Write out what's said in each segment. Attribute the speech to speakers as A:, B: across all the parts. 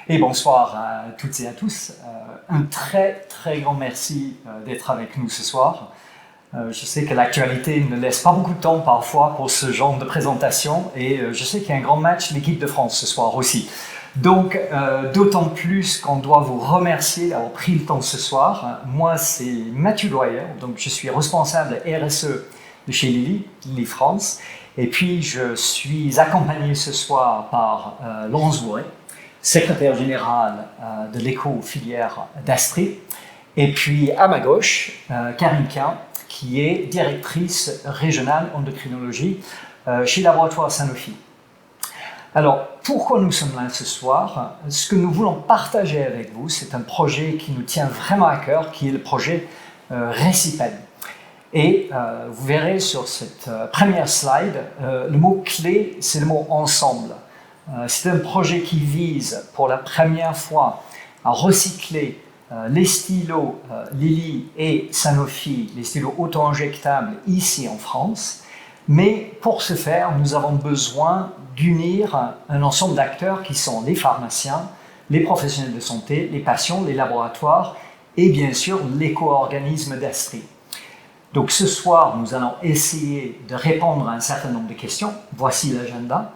A: Et bonsoir à toutes et à tous. Un très très grand merci d'être avec nous ce soir. Je sais que l'actualité ne laisse pas beaucoup de temps parfois pour ce genre de présentation et je sais qu'il y a un grand match de l'équipe de France ce soir aussi. Donc d'autant plus qu'on doit vous remercier d'avoir pris le temps ce soir. Moi c'est Mathieu Loyer, donc je suis responsable RSE de chez Lilly France. Et puis je suis accompagné ce soir par Laurence Bourret, secrétaire générale de l'éco-filière d'Astrid. Et puis à ma gauche, Karine Quint, qui est directrice régionale endocrinologie chez Laboratoire Sanofi. Alors, pourquoi nous sommes là ce soir? Ce que nous voulons partager avec vous, c'est un projet qui nous tient vraiment à cœur, qui est le projet Récipen. Et vous verrez sur cette première slide, le mot clé, c'est le mot ensemble. C'est un projet qui vise pour la première fois à recycler les stylos Lilly et Sanofi, les stylos auto-injectables ici en France. Mais pour ce faire, nous avons besoin d'unir un ensemble d'acteurs qui sont les pharmaciens, les professionnels de santé, les patients, les laboratoires et bien sûr l'éco-organisme d'Astrid. Donc ce soir, nous allons essayer de répondre à un certain nombre de questions. Voici l'agenda,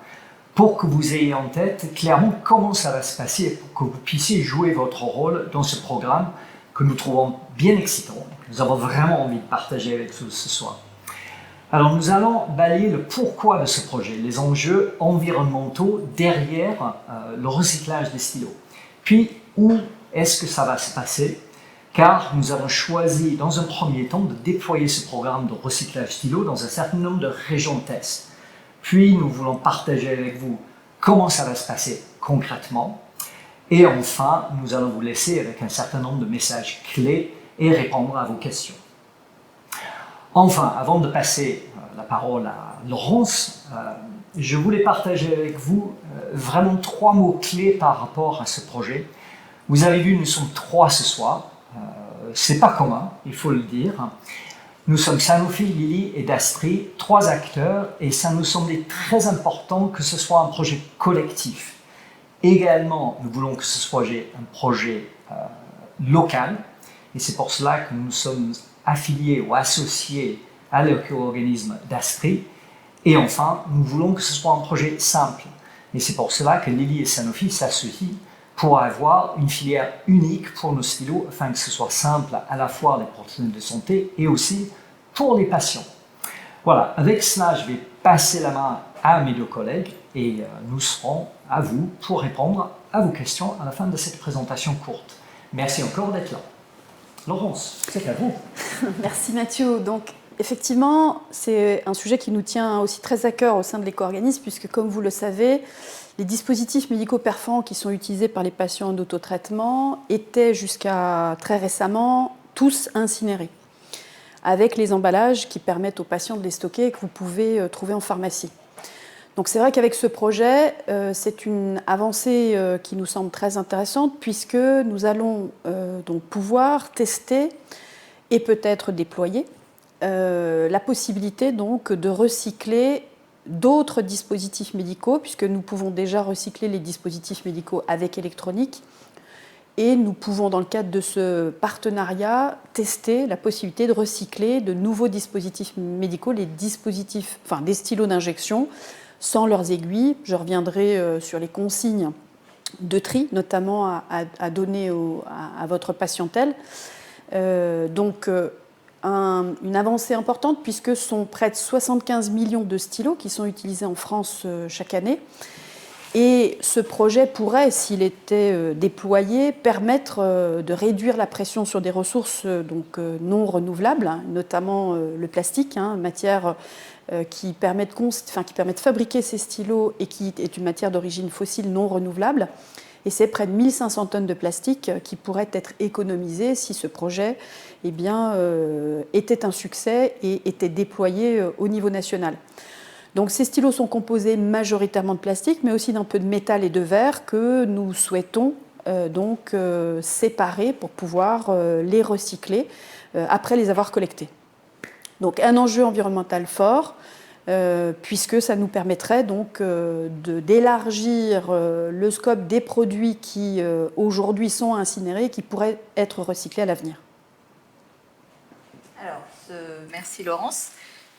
A: pour que vous ayez en tête clairement comment ça va se passer, pour que vous puissiez jouer votre rôle dans ce programme que nous trouvons bien excitant. Nous avons vraiment envie de partager avec vous ce soir. Alors nous allons balayer le pourquoi de ce projet, les enjeux environnementaux derrière le recyclage des stylos. Puis où est-ce que ça va se passer? Car nous avons choisi dans un premier temps de déployer ce programme de recyclage stylo dans un certain nombre de régions de test. Puis nous voulons partager avec vous comment ça va se passer concrètement. Et enfin, nous allons vous laisser avec un certain nombre de messages clés et répondre à vos questions. Enfin, avant de passer la parole à Laurence, je voulais partager avec vous vraiment 3 mots clés par rapport à ce projet. Vous avez vu, nous sommes 3 ce soir. C'est pas commun, il faut le dire. Nous sommes Sanofi, Lilly et Astrid, 3 acteurs, et ça nous semblait très important que ce soit un projet collectif. Également, nous voulons que ce soit un projet local, et c'est pour cela que nous sommes affiliés ou associés à l'éco-organisme d'Astrid. Et enfin, nous voulons que ce soit un projet simple, et c'est pour cela que Lilly et Sanofi s'associent pour avoir une filière unique pour nos stylos, afin que ce soit simple à la fois les professionnels de santé et aussi pour les patients. Voilà, avec cela, je vais passer la main à mes 2 collègues et nous serons à vous pour répondre à vos questions à la fin de cette présentation courte. Merci encore d'être là. Laurence, c'est à vous.
B: Merci Mathieu. Donc, effectivement, c'est un sujet qui nous tient aussi très à cœur au sein de l'éco-organisme, puisque comme vous le savez, les dispositifs médicaux perforants qui sont utilisés par les patients en autotraitement étaient jusqu'à très récemment tous incinérés, avec les emballages qui permettent aux patients de les stocker et que vous pouvez trouver en pharmacie. Donc c'est vrai qu'avec ce projet, c'est une avancée qui nous semble très intéressante, puisque nous allons donc pouvoir tester et peut-être déployer la possibilité donc de recycler d'autres dispositifs médicaux, puisque nous pouvons déjà recycler les dispositifs médicaux avec électronique, et nous pouvons, dans le cadre de ce partenariat, tester la possibilité de recycler de nouveaux dispositifs médicaux, des stylos d'injection, sans leurs aiguilles. Je reviendrai sur les consignes de tri, notamment à donner à votre patientèle. Une avancée importante, puisque ce sont près de 75 millions de stylos qui sont utilisés en France chaque année. Et ce projet pourrait, s'il était déployé, permettre de réduire la pression sur des ressources non renouvelables, notamment le plastique, matière qui permet de fabriquer ces stylos et qui est une matière d'origine fossile non renouvelable. Et c'est près de 1500 tonnes de plastique qui pourraient être économisées si ce projet était un succès et était déployé au niveau national. Donc ces stylos sont composés majoritairement de plastique, mais aussi d'un peu de métal et de verre que nous souhaitons séparer pour pouvoir les recycler après les avoir collectés. Donc un enjeu environnemental fort, puisque ça nous permettrait donc d'élargir le scope des produits qui aujourd'hui sont incinérés et qui pourraient être recyclés à l'avenir.
C: Alors, merci Laurence.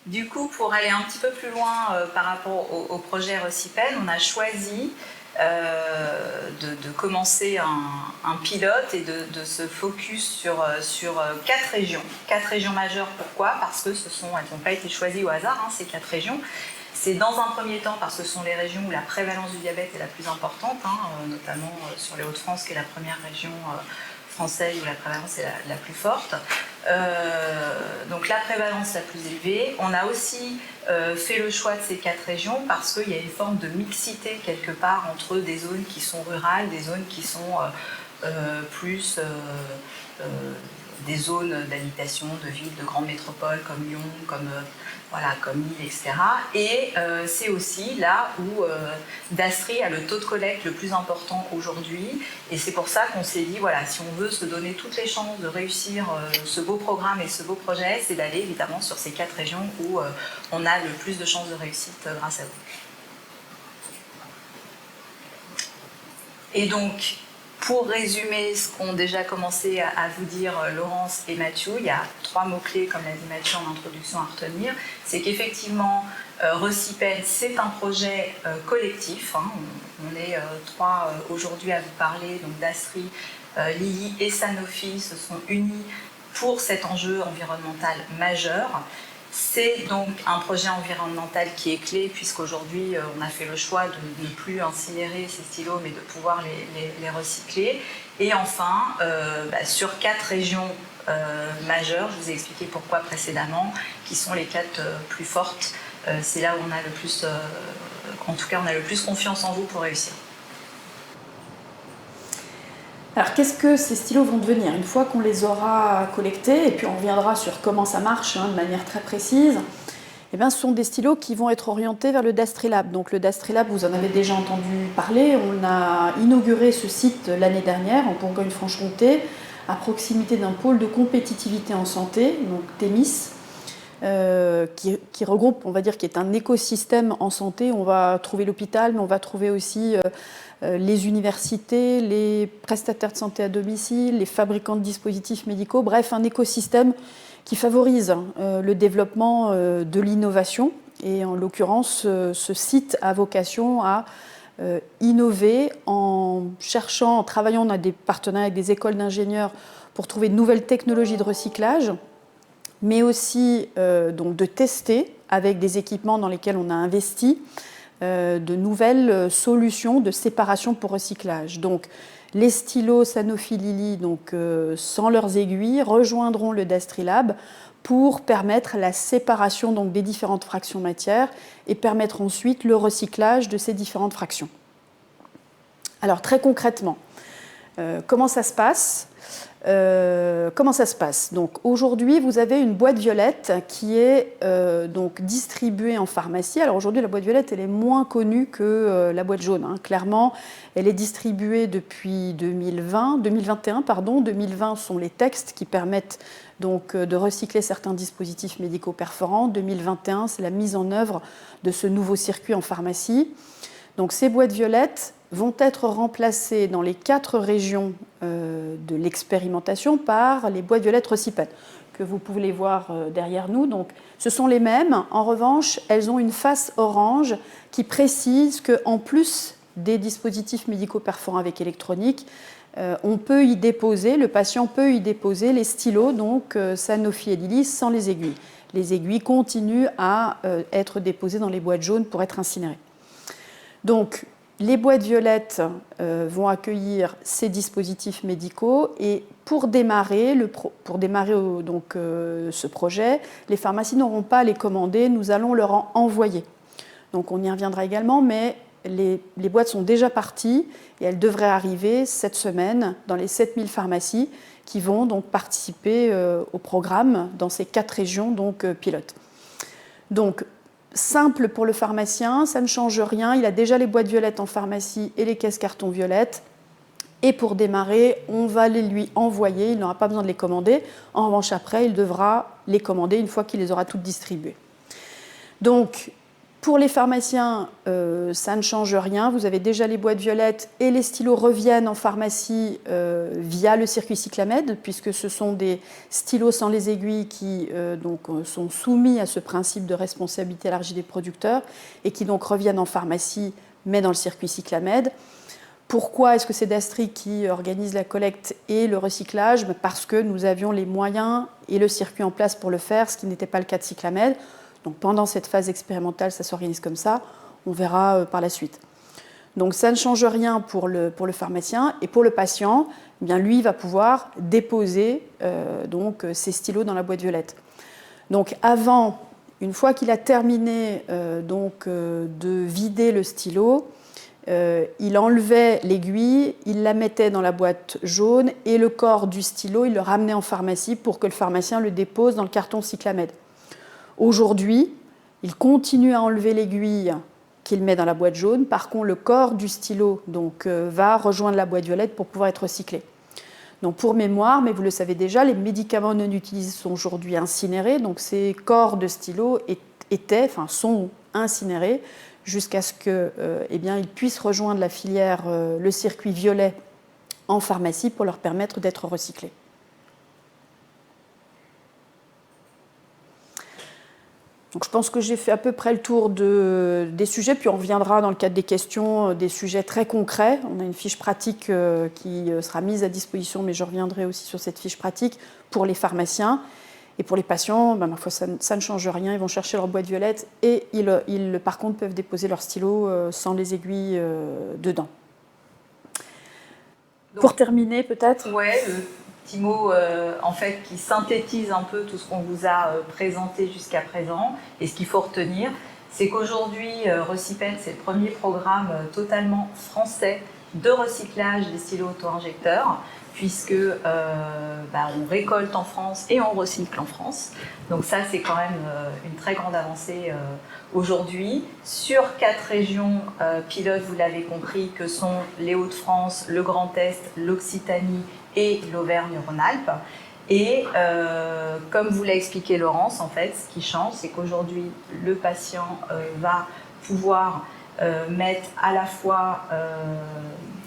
C: Du coup, pour aller un petit peu plus loin par rapport au projet Recipen, on a choisi de commencer un pilote et de se focus sur 4 régions. 4 régions majeures, pourquoi? Parce que elles n'ont pas été choisies au hasard, hein, ces 4 régions. C'est dans un premier temps parce que ce sont les régions où la prévalence du diabète est la plus importante, hein, notamment sur les Hauts-de-France, qui est la première région française où la prévalence est la plus forte. Donc la prévalence la plus élevée. On a aussi fait le choix de ces 4 régions parce qu'il y a une forme de mixité quelque part entre des zones qui sont rurales, des zones qui sont plus des zones d'habitation, de villes, de grandes métropoles comme Lyon, comme Lille, etc. Et c'est aussi là où Dastri a le taux de collecte le plus important aujourd'hui. Et c'est pour ça qu'on s'est dit, voilà, si on veut se donner toutes les chances de réussir ce beau programme et ce beau projet, c'est d'aller évidemment sur ces 4 régions où on a le plus de chances de réussite grâce à vous. Et donc, pour résumer ce qu'ont déjà commencé à vous dire Laurence et Mathieu, il y a 3 mots-clés, comme l'a dit Mathieu en introduction, à retenir. C'est qu'effectivement, Recipen, c'est un projet collectif. Hein. On est 3 aujourd'hui à vous parler, donc Dastri, Lilly et Sanofi se sont unis pour cet enjeu environnemental majeur. C'est donc un projet environnemental qui est clé, puisqu'aujourd'hui, on a fait le choix de ne plus incinérer ces stylos, mais de pouvoir les recycler. Et enfin, sur 4 régions majeures, je vous ai expliqué pourquoi précédemment, qui sont les 4 plus fortes. C'est là où on a le plus, en tout cas, on a le plus confiance en vous pour réussir.
B: Alors, qu'est-ce que ces stylos vont devenir une fois qu'on les aura collectés? Et puis, on reviendra sur comment ça marche de manière très précise. Eh bien, ce sont des stylos qui vont être orientés vers le Dastrilab. Donc, le Dastrilab, vous en avez déjà entendu parler. On a inauguré ce site l'année dernière en Bourgogne-Franche-Comté, à proximité d'un pôle de compétitivité en santé, donc TEMIS, qui regroupe, on va dire, qui est un écosystème en santé. On va trouver l'hôpital, mais on va trouver aussi les universités, les prestataires de santé à domicile, les fabricants de dispositifs médicaux, bref, un écosystème qui favorise le développement de l'innovation. Et en l'occurrence, ce site a vocation à innover en cherchant, en travaillant, on a des partenariats avec des écoles d'ingénieurs pour trouver de nouvelles technologies de recyclage, mais aussi donc de tester avec des équipements dans lesquels on a investi de nouvelles solutions de séparation pour recyclage. Donc, les stylos Sanofi Lilly, donc, sans leurs aiguilles, rejoindront le Dastrilab pour permettre la séparation donc, des différentes fractions matières et permettre ensuite le recyclage de ces différentes fractions. Alors, très concrètement, comment ça se passe ? Donc aujourd'hui, vous avez une boîte violette qui est donc distribuée en pharmacie. Alors aujourd'hui, la boîte violette, elle est moins connue que la boîte jaune. Hein. Clairement, elle est distribuée depuis 2021. 2020 sont les textes qui permettent donc de recycler certains dispositifs médicaux perforants. 2021, c'est la mise en œuvre de ce nouveau circuit en pharmacie. Donc ces boîtes violettes vont être remplacées dans les 4 régions de l'expérimentation par les boîtes violettes Recipen, que vous pouvez les voir derrière nous. Donc, ce sont les mêmes. En revanche, elles ont une face orange qui précise qu'en plus des dispositifs médicaux perforants avec électronique, on peut y déposer, le patient peut y déposer les stylos, donc Sanofi et Lilly, sans les aiguilles. Les aiguilles continuent à être déposées dans les boîtes jaunes pour être incinérées. Donc, les boîtes violettes vont accueillir ces dispositifs médicaux et pour démarrer, ce projet, les pharmacies n'auront pas à les commander, nous allons leur en envoyer. Donc on y reviendra également, mais les boîtes sont déjà parties et elles devraient arriver cette semaine dans les 7000 pharmacies qui vont donc participer au programme dans ces 4 régions pilotes. Donc, simple pour le pharmacien, ça ne change rien, il a déjà les boîtes violettes en pharmacie et les caisses carton violettes. Et pour démarrer, on va les lui envoyer, il n'aura pas besoin de les commander. En revanche, après, il devra les commander une fois qu'il les aura toutes distribuées. Donc, pour les pharmaciens, ça ne change rien. Vous avez déjà les boîtes violettes et les stylos reviennent en pharmacie via le circuit Cyclamed, puisque ce sont des stylos sans les aiguilles qui sont soumis à ce principe de responsabilité élargie des producteurs et qui donc reviennent en pharmacie, mais dans le circuit Cyclamed. Pourquoi est-ce que c'est Dastri qui organise la collecte et le recyclage? Parce que nous avions les moyens et le circuit en place pour le faire, ce qui n'était pas le cas de Cyclamed. Donc pendant cette phase expérimentale, ça s'organise comme ça. On verra par la suite. Donc ça ne change rien pour le pharmacien. Et pour le patient, eh bien, lui va pouvoir déposer ses stylos dans la boîte violette. Donc avant, une fois qu'il a terminé de vider le stylo, il enlevait l'aiguille, il la mettait dans la boîte jaune et le corps du stylo, il le ramenait en pharmacie pour que le pharmacien le dépose dans le carton Cyclamed. Aujourd'hui, il continue à enlever l'aiguille qu'il met dans la boîte jaune. Par contre, le corps du stylo va rejoindre la boîte violette pour pouvoir être recyclé. Donc pour mémoire, mais vous le savez déjà, les médicaments non utilisés sont aujourd'hui incinérés. Donc ces corps de stylo sont incinérés jusqu'à ce qu'ils puissent rejoindre la filière, le circuit violet en pharmacie pour leur permettre d'être recyclés. Donc je pense que j'ai fait à peu près le tour des sujets, puis on reviendra dans le cadre des questions, des sujets très concrets. On a une fiche pratique qui sera mise à disposition, mais je reviendrai aussi sur cette fiche pratique pour les pharmaciens. Et pour les patients, ma foi, ça ne change rien. Ils vont chercher leur boîte violette et ils par contre, peuvent déposer leur stylo sans les aiguilles dedans. Donc, pour terminer, peut-être.
C: Ouais, le petit mot en fait, qui synthétise un peu tout ce qu'on vous a présenté jusqu'à présent. Et ce qu'il faut retenir, c'est qu'aujourd'hui, Recipen, c'est le premier programme totalement français de recyclage des stylos auto-injecteurs, puisque on récolte en France et on recycle en France. Donc ça, c'est quand même une très grande avancée aujourd'hui. Sur 4 régions pilotes, vous l'avez compris, que sont les Hauts-de-France, le Grand Est, l'Occitanie et l'Auvergne-Rhône-Alpes. Et comme vous l'a expliqué Laurence, en fait, ce qui change, c'est qu'aujourd'hui, le patient va pouvoir mettre à la fois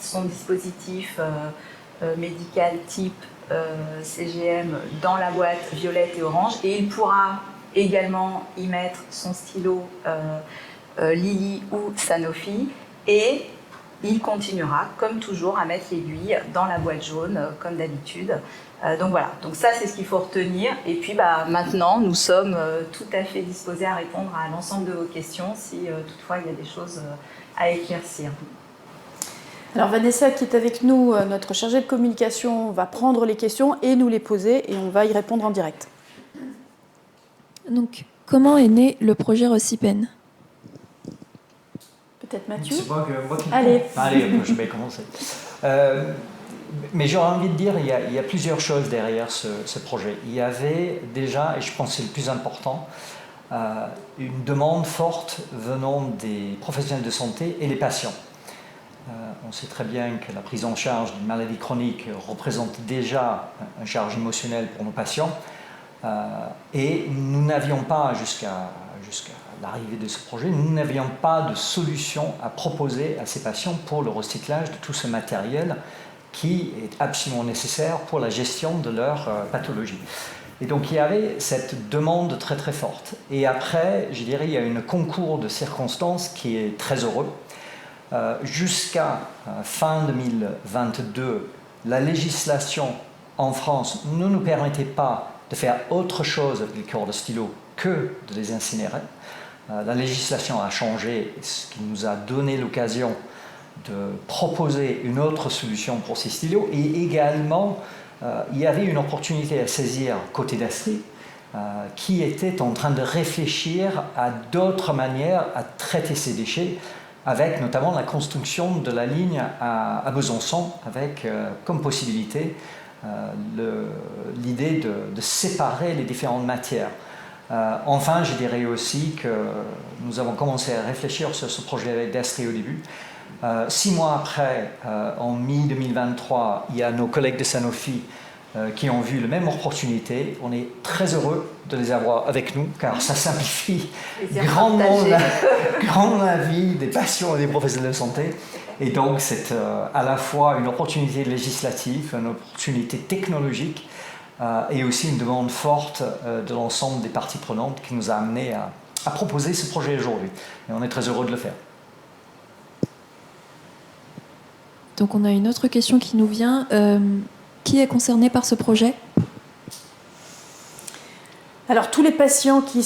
C: son dispositif médical type CGM dans la boîte violette et orange, et il pourra également y mettre son stylo Lilly ou Sanofi, et il continuera comme toujours à mettre l'aiguille dans la boîte jaune comme d'habitude. Donc voilà, donc ça c'est ce qu'il faut retenir, et puis maintenant nous sommes tout à fait disposés à répondre à l'ensemble de vos questions si toutefois il y a des choses à éclaircir.
B: Alors Vanessa qui est avec nous, notre chargée de communication, va prendre les questions et nous les poser et on va y répondre en direct.
D: Donc, comment est né le projet Recipen?
B: Peut-être Mathieu.
A: C'est moi qui...
B: Allez,
A: je vais commencer. Mais j'aurais envie de dire, il y a plusieurs choses derrière ce projet. Il y avait déjà, et je pense que c'est le plus important, une demande forte venant des professionnels de santé et les patients. On sait très bien que la prise en charge d'une maladie chronique représente déjà une charge émotionnelle pour nos patients. Et nous n'avions pas, jusqu'à l'arrivée de ce projet, nous n'avions pas de solution à proposer à ces patients pour le recyclage de tout ce matériel qui est absolument nécessaire pour la gestion de leur pathologie. Et donc il y avait cette demande très très forte. Et après, je dirais, il y a un concours de circonstances qui est très heureux. Jusqu'à fin 2022, la législation en France ne nous permettait pas de faire autre chose avec les corps de stylo que de les incinérer. La législation a changé, ce qui nous a donné l'occasion de proposer une autre solution pour ces stylos. Et également, il y avait une opportunité à saisir côté Dastri, qui était en train de réfléchir à d'autres manières à traiter ces déchets, avec notamment la construction de la ligne à Besançon, avec comme possibilité l'idée de séparer les différentes matières. Enfin, je dirais aussi que nous avons commencé à réfléchir sur ce projet avec Dastri au début. 6 mois après, en mi-2023, il y a nos collègues de Sanofi qui ont vu la même opportunité. On est très heureux de les avoir avec nous, car ça simplifie grandement la vie des patients et des professionnels de santé. Et donc, c'est à la fois une opportunité législative, une opportunité technologique, et aussi une demande forte de l'ensemble des parties prenantes qui nous a amené à proposer ce projet aujourd'hui. Et on est très heureux de le faire.
D: Donc on a une autre question qui nous vient. Qui est concerné par ce projet ?
B: Alors tous les patients qui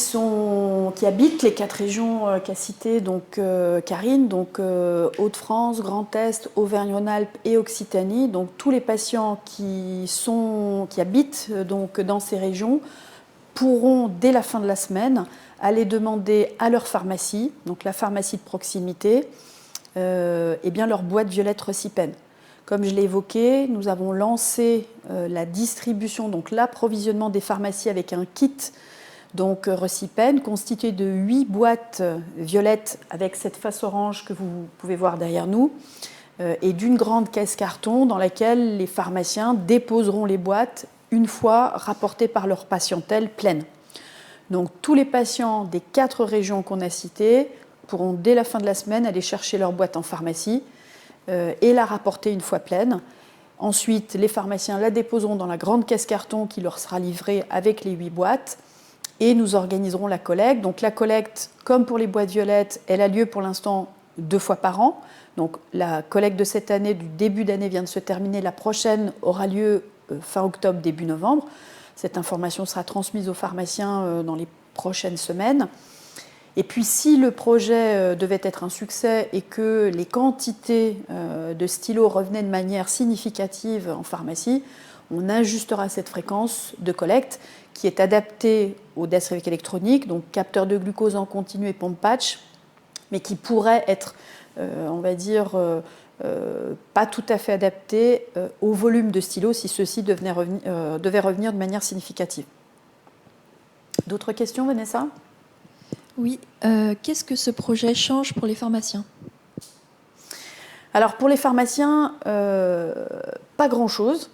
B: habitent les 4 régions qu'a citées donc Karine, donc Hauts-de-France, Grand Est, Auvergne-Rhône-Alpes et Occitanie, donc tous les patients qui habitent donc dans ces régions pourront dès la fin de la semaine aller demander à leur pharmacie, donc la pharmacie de proximité, eh bien leur boîte violette Recipen. Comme je l'ai évoqué, nous avons lancé la distribution, donc l'approvisionnement des pharmacies avec un kit donc Recipen constitué de 8 boîtes violettes avec cette face orange que vous pouvez voir derrière nous et d'une grande caisse carton dans laquelle les pharmaciens déposeront les boîtes une fois rapportées par leur patientèle pleine. Donc tous les patients des 4 régions qu'on a citées pourront dès la fin de la semaine aller chercher leur boîte en pharmacie et la rapporter une fois pleine. Ensuite, les pharmaciens la déposeront dans la grande caisse carton qui leur sera livrée avec les 8 boîtes et nous organiserons la collecte. Donc la collecte, comme pour les boîtes violettes, elle a lieu pour l'instant 2 fois par an. Donc la collecte de cette année, du début d'année vient de se terminer. La prochaine aura lieu fin octobre, début novembre. Cette information sera transmise aux pharmaciens dans les prochaines semaines. Et puis si le projet devait être un succès et que les quantités de stylos revenaient de manière significative en pharmacie, on ajustera cette fréquence de collecte qui est adaptée au DES électronique, donc capteur de glucose en continu et pompe patch, mais qui pourrait être, on va dire, pas tout à fait adapté au volume de stylos si ceux-ci devaient revenir de manière significative. D'autres questions, Vanessa ?
D: Oui. Qu'est-ce que ce projet change pour les pharmaciens ?
B: Alors pour les pharmaciens, pas grand-chose.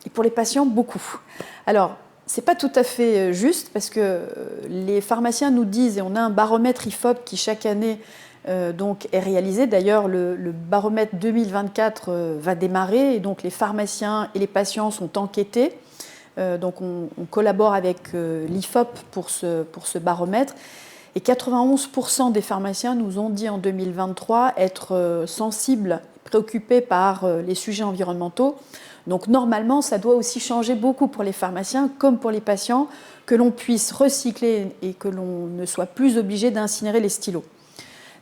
B: Et pour les patients, beaucoup. Alors, ce n'est pas tout à fait juste parce que les pharmaciens nous disent, et on a un baromètre IFOP qui chaque année donc est réalisé. D'ailleurs, le baromètre 2024 va démarrer et donc les pharmaciens et les patients sont enquêtés. Donc on collabore avec l'IFOP pour ce baromètre. Et 91% des pharmaciens nous ont dit en 2023 être sensibles, préoccupés par les sujets environnementaux. Donc normalement, ça doit aussi changer beaucoup pour les pharmaciens comme pour les patients, que l'on puisse recycler et que l'on ne soit plus obligé d'incinérer les stylos.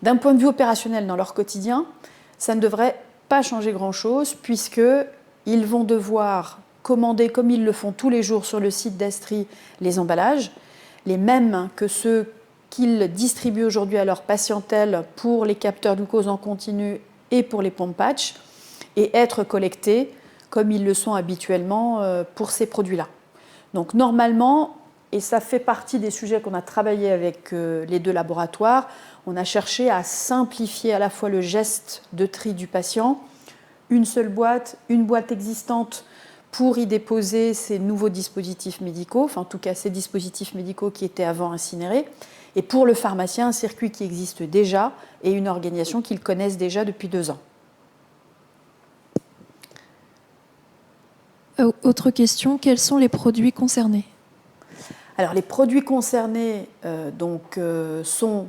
B: D'un point de vue opérationnel dans leur quotidien, ça ne devrait pas changer grand-chose puisqu'ils vont devoir commander, comme ils le font tous les jours sur le site d'Astri, les emballages, les mêmes que ceux qu'ils distribuent aujourd'hui à leur patientèle pour les capteurs glucose en continu et pour les pompes patch, et être collectés comme ils le sont habituellement pour ces produits-là. Donc normalement, et ça fait partie des sujets qu'on a travaillé avec les 2 laboratoires, on a cherché à simplifier à la fois le geste de tri du patient, une seule boîte, une boîte existante pour y déposer ces nouveaux dispositifs médicaux, enfin en tout cas ces dispositifs médicaux qui étaient avant incinérés, et pour le pharmacien, un circuit qui existe déjà et une organisation qu'ils connaissent déjà depuis 2 ans.
D: Autre question, quels sont les produits concernés ?
B: Alors les produits concernés sont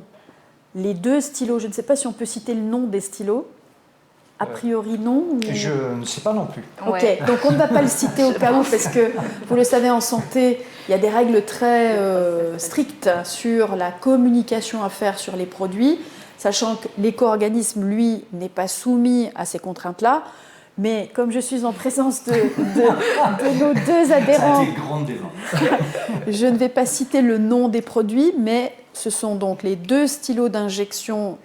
B: les 2 stylos. Je ne sais pas si on peut citer le nom des stylos. A priori, non.
A: Je ne sais pas non plus.
B: Ok, donc on ne va pas le citer au cas où, parce que, vous le savez, en santé, il y a des règles très strictes sur la communication à faire sur les produits, sachant que l'éco-organisme, lui, n'est pas soumis à ces contraintes-là. Mais comme je suis en présence de nos 2 adhérents,
A: ça a été grand débat.
B: je ne vais pas citer le nom des produits, mais ce sont donc les 2 stylos d'injection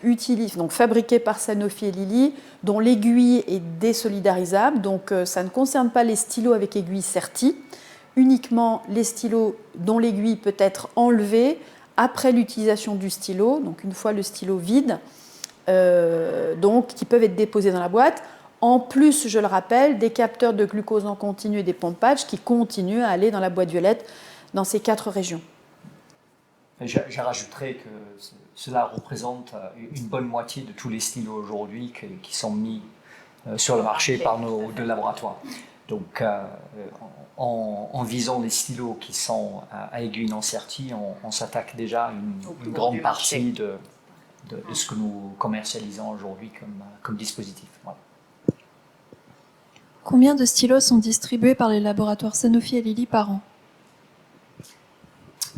B: donc fabriqués par Sanofi et Lilly, dont l'aiguille est désolidarisable. Donc ça ne concerne pas les stylos avec aiguille sertie, uniquement les stylos dont l'aiguille peut être enlevée après l'utilisation du stylo, donc une fois le stylo vide, donc qui peuvent être déposés dans la boîte. En plus, je le rappelle, des capteurs de glucose en continu et des pompes patch qui continuent à aller dans la boîte violette dans ces 4 régions.
A: Je rajouterais que cela représente une bonne moitié de tous les stylos aujourd'hui qui sont mis sur le marché par nos 2 laboratoires. Donc, en visant les stylos qui sont à aiguille non sertie, on s'attaque déjà à une grande partie de ce que nous commercialisons aujourd'hui comme dispositif. Voilà.
D: Combien de stylos sont distribués par les laboratoires Sanofi et Lilly par an?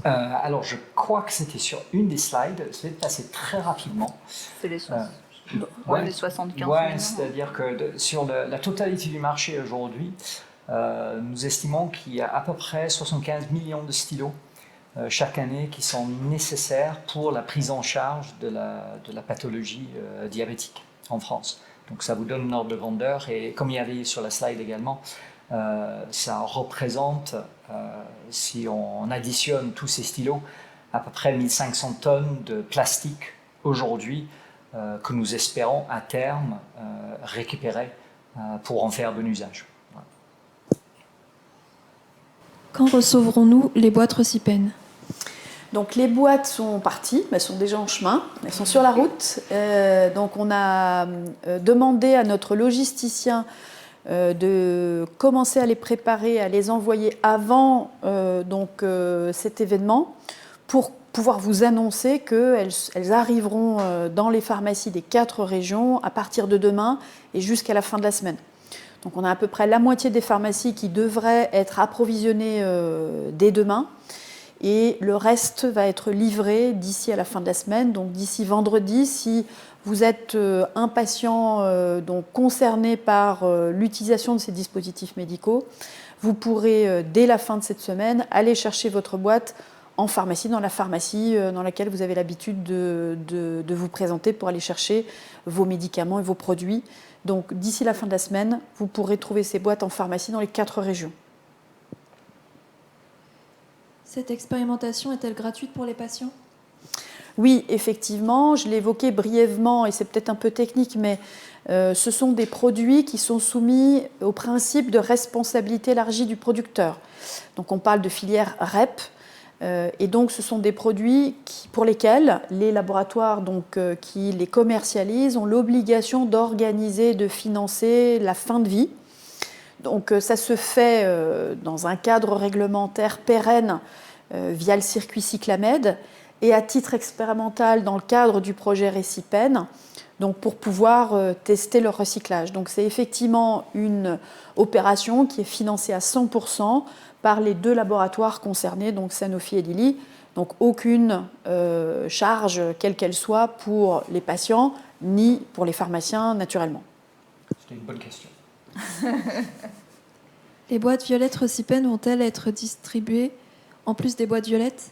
A: Alors, je crois que c'était sur une des slides, je vais passer très rapidement.
C: C'est les 75
A: millions. C'est-à-dire que sur la totalité du marché aujourd'hui, nous estimons qu'il y a à peu près 75 millions de stylos chaque année qui sont nécessaires pour la prise en charge de la pathologie diabétique en France. Donc ça vous donne un ordre de grandeur et comme il y avait sur la slide également, ça représente, si on additionne tous ces stylos, à peu près 1500 tonnes de plastique aujourd'hui que nous espérons à terme récupérer pour en faire bon usage. Voilà.
D: Quand recevrons-nous les boîtes Recipen?
B: Donc les boîtes sont parties, elles sont déjà en chemin, elles sont sur la route. Donc on a demandé à notre logisticien de commencer à les préparer, à les envoyer avant cet événement pour pouvoir vous annoncer qu'elles arriveront dans les pharmacies des 4 régions à partir de demain et jusqu'à la fin de la semaine. Donc on a à peu près la moitié des pharmacies qui devraient être approvisionnées dès demain. Et le reste va être livré d'ici à la fin de la semaine, donc d'ici vendredi. Si vous êtes impatient, donc concerné par l'utilisation de ces dispositifs médicaux, vous pourrez, dès la fin de cette semaine, aller chercher votre boîte en pharmacie, dans la pharmacie dans laquelle vous avez l'habitude de vous présenter pour aller chercher vos médicaments et vos produits. Donc d'ici la fin de la semaine, vous pourrez trouver ces boîtes en pharmacie dans les 4 régions.
D: Cette expérimentation est-elle gratuite pour les patients?
B: Oui, effectivement, je l'ai évoqué brièvement et c'est peut-être un peu technique, mais ce sont des produits qui sont soumis au principe de responsabilité élargie du producteur. Donc on parle de filière REP et donc ce sont des produits pour lesquels les laboratoires qui les commercialisent ont l'obligation d'organiser, de financer la fin de vie. Donc ça se fait dans un cadre réglementaire pérenne via le circuit Cyclamed et à titre expérimental dans le cadre du projet Recipen, donc pour pouvoir tester leur recyclage. Donc c'est effectivement une opération qui est financée à 100% par les 2 laboratoires concernés, donc Sanofi et Lilly. Donc aucune charge, quelle qu'elle soit, pour les patients ni pour les pharmaciens naturellement.
A: C'était une bonne question.
D: Les boîtes violettes Recipen vont-elles être distribuées en plus des boîtes violettes?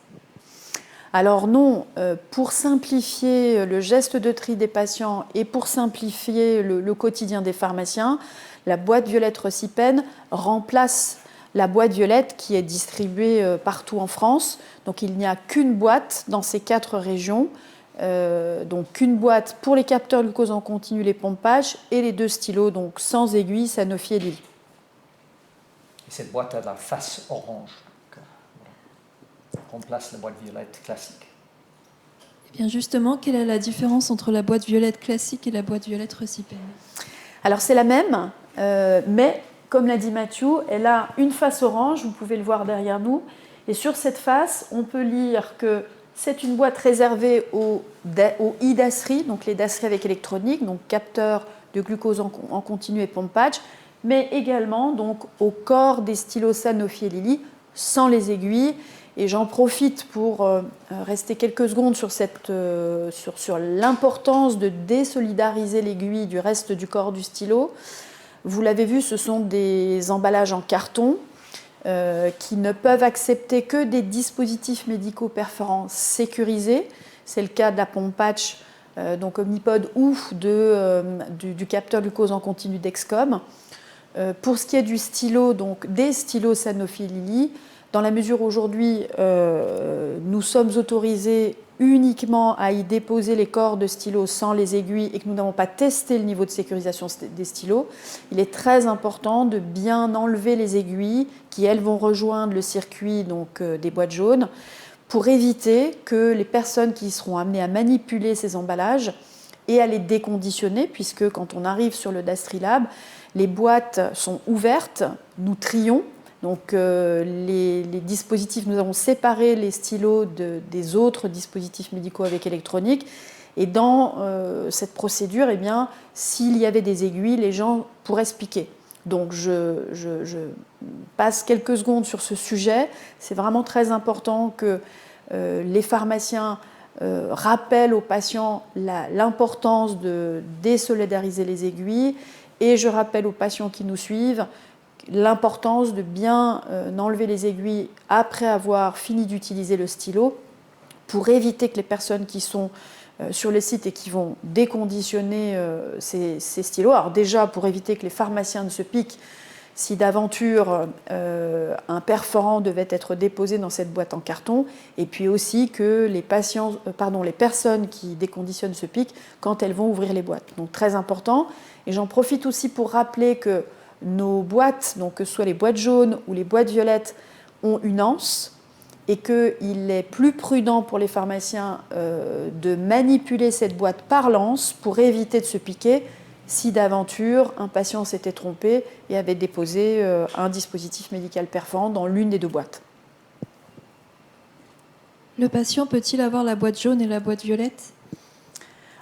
B: Alors non, pour simplifier le geste de tri des patients et pour simplifier le quotidien des pharmaciens, la boîte violette Recipen remplace la boîte violette qui est distribuée partout en France. Donc il n'y a qu'une boîte dans ces 4 régions. Donc une boîte pour les capteurs glucose en continu, les pompes patch et les 2 stylos, donc sans aiguille, Sanofi et Lilly.
A: Et cette boîte a la face orange. Remplace la boîte violette classique.
D: Eh bien justement, quelle est la différence entre la boîte violette classique et la boîte violette Recipen?
B: Alors c'est la même, mais comme l'a dit Mathieu, elle a une face orange, vous pouvez le voir derrière nous, et sur cette face, on peut lire que c'est une boîte réservée aux e-DASRI, donc les DASRI avec électronique, donc capteurs de glucose en continu et pompe patch, mais également donc au corps des stylos Sanofi et Lilly, sans les aiguilles. Et j'en profite pour rester quelques secondes sur l'importance de désolidariser l'aiguille du reste du corps du stylo. Vous l'avez vu, ce sont des emballages en carton qui ne peuvent accepter que des dispositifs médicaux perforants sécurisés. C'est le cas de la pompe patch, donc Omnipod, ou du capteur glucose en continu Dexcom. Pour ce qui est du stylo, donc des stylos Sanofi Lilly, dans la mesure où aujourd'hui nous sommes autorisés uniquement à y déposer les corps de stylos sans les aiguilles et que nous n'avons pas testé le niveau de sécurisation des stylos, il est très important de bien enlever les aiguilles qui, elles, vont rejoindre le circuit donc, des boîtes jaunes pour éviter que les personnes qui seront amenées à manipuler ces emballages et à les déconditionner, puisque quand on arrive sur le Dastrilab, les boîtes sont ouvertes, nous trions. Donc les dispositifs, nous avons séparé les stylos des autres dispositifs médicaux avec électronique. Et dans cette procédure, eh bien, s'il y avait des aiguilles, les gens pourraient se piquer. Donc je passe quelques secondes sur ce sujet. C'est vraiment très important que les pharmaciens rappellent aux patients l'importance de désolidariser les aiguilles. Et je rappelle aux patients qui nous suivent l'importance de bien enlever les aiguilles après avoir fini d'utiliser le stylo pour éviter que les personnes qui sont sur le site et qui vont déconditionner ces stylos, alors déjà pour éviter que les pharmaciens ne se piquent si d'aventure un perforant devait être déposé dans cette boîte en carton, et puis aussi que les personnes qui déconditionnent se piquent quand elles vont ouvrir les boîtes. Donc très important. Et j'en profite aussi pour rappeler que nos boîtes, donc que ce soit les boîtes jaunes ou les boîtes violettes, ont une anse et qu'il est plus prudent pour les pharmaciens de manipuler cette boîte par l'anse pour éviter de se piquer si d'aventure un patient s'était trompé et avait déposé un dispositif médical perforant dans l'une des deux boîtes.
D: Le patient peut-il avoir la boîte jaune et la boîte violette ?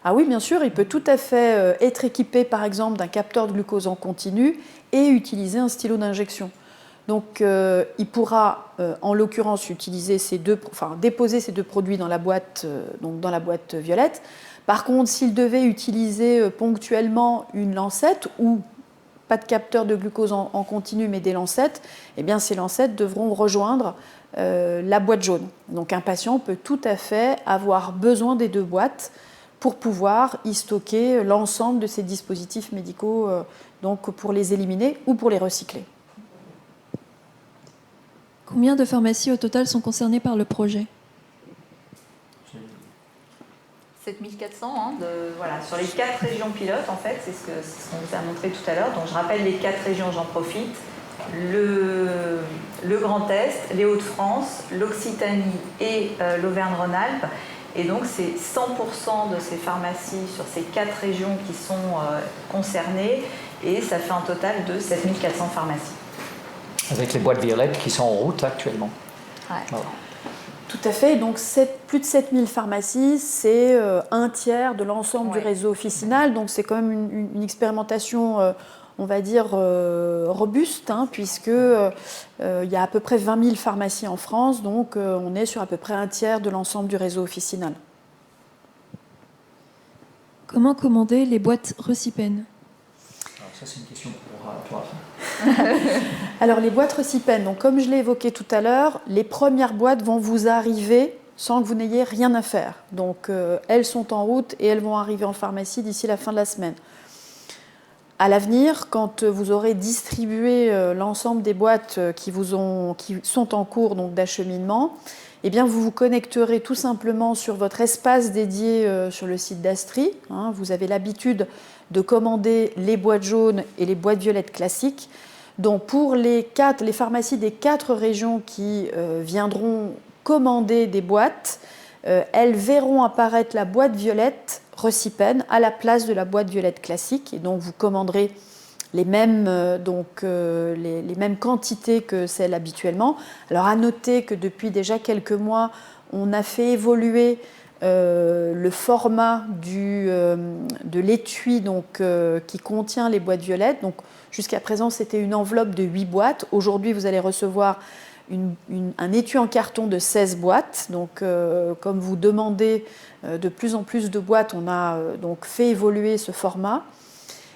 B: Ah oui, bien sûr, il peut tout à fait être équipé, par exemple, d'un capteur de glucose en continu et utiliser un stylo d'injection. Donc, il pourra, en l'occurrence, déposer ces deux produits dans la boîte, donc dans la boîte violette. Par contre, s'il devait utiliser ponctuellement une lancette ou pas de capteur de glucose en continu, mais des lancettes, eh bien, ces lancettes devront rejoindre la boîte jaune. Donc, un patient peut tout à fait avoir besoin des deux boîtes pour pouvoir y stocker l'ensemble de ces dispositifs médicaux, donc pour les éliminer ou pour les recycler.
D: Combien de pharmacies au total sont concernées par le projet ?
C: 7400, voilà, sur les 4 régions pilotes, en fait, c'est ce qu'on vous a montré tout à l'heure. Donc je rappelle les 4 régions, j'en profite. Le Grand Est, les Hauts-de-France, l'Occitanie et l'Auvergne-Rhône-Alpes. Et donc, c'est 100% de ces pharmacies sur ces 4 régions qui sont concernées, et ça fait un total de 7400 pharmacies.
A: Avec les boîtes violettes qui sont en route actuellement.
C: Ouais.
A: Voilà.
B: Tout à fait. Donc, plus de 7000 pharmacies, c'est un tiers de l'ensemble du réseau officinal. Donc, c'est quand même une expérimentation, on va dire, robuste, puisque il y a à peu près 20 000 pharmacies en France. Donc, on est sur à peu près un tiers de l'ensemble du réseau officinal.
D: Comment commander les boîtes Recipen ?
A: Alors ça, c'est une question pour toi.
B: Alors, les boîtes Recipen, donc, comme je l'ai évoqué tout à l'heure, les premières boîtes vont vous arriver sans que vous n'ayez rien à faire. Donc, elles sont en route et elles vont arriver en pharmacie d'ici la fin de la semaine. À l'avenir, quand vous aurez distribué l'ensemble des boîtes qui sont en cours donc, d'acheminement, eh bien, vous vous connecterez tout simplement sur votre espace dédié sur le site d'Astri. Vous avez l'habitude de commander les boîtes jaunes et les boîtes violettes classiques. Donc, pour les pharmacies des 4 régions qui viendront commander des boîtes, elles verront apparaître la boîte violette Recipen à la place de la boîte violette classique. Et donc, vous commanderez les mêmes quantités que celles habituellement. Alors, à noter que depuis déjà quelques mois, on a fait évoluer le format de l'étui qui contient les boîtes violettes. Donc, jusqu'à présent, c'était une enveloppe de 8 boîtes. Aujourd'hui, vous allez recevoir un étui en carton de 16 boîtes. Donc, comme vous demandez de plus en plus de boîtes, on a donc fait évoluer ce format.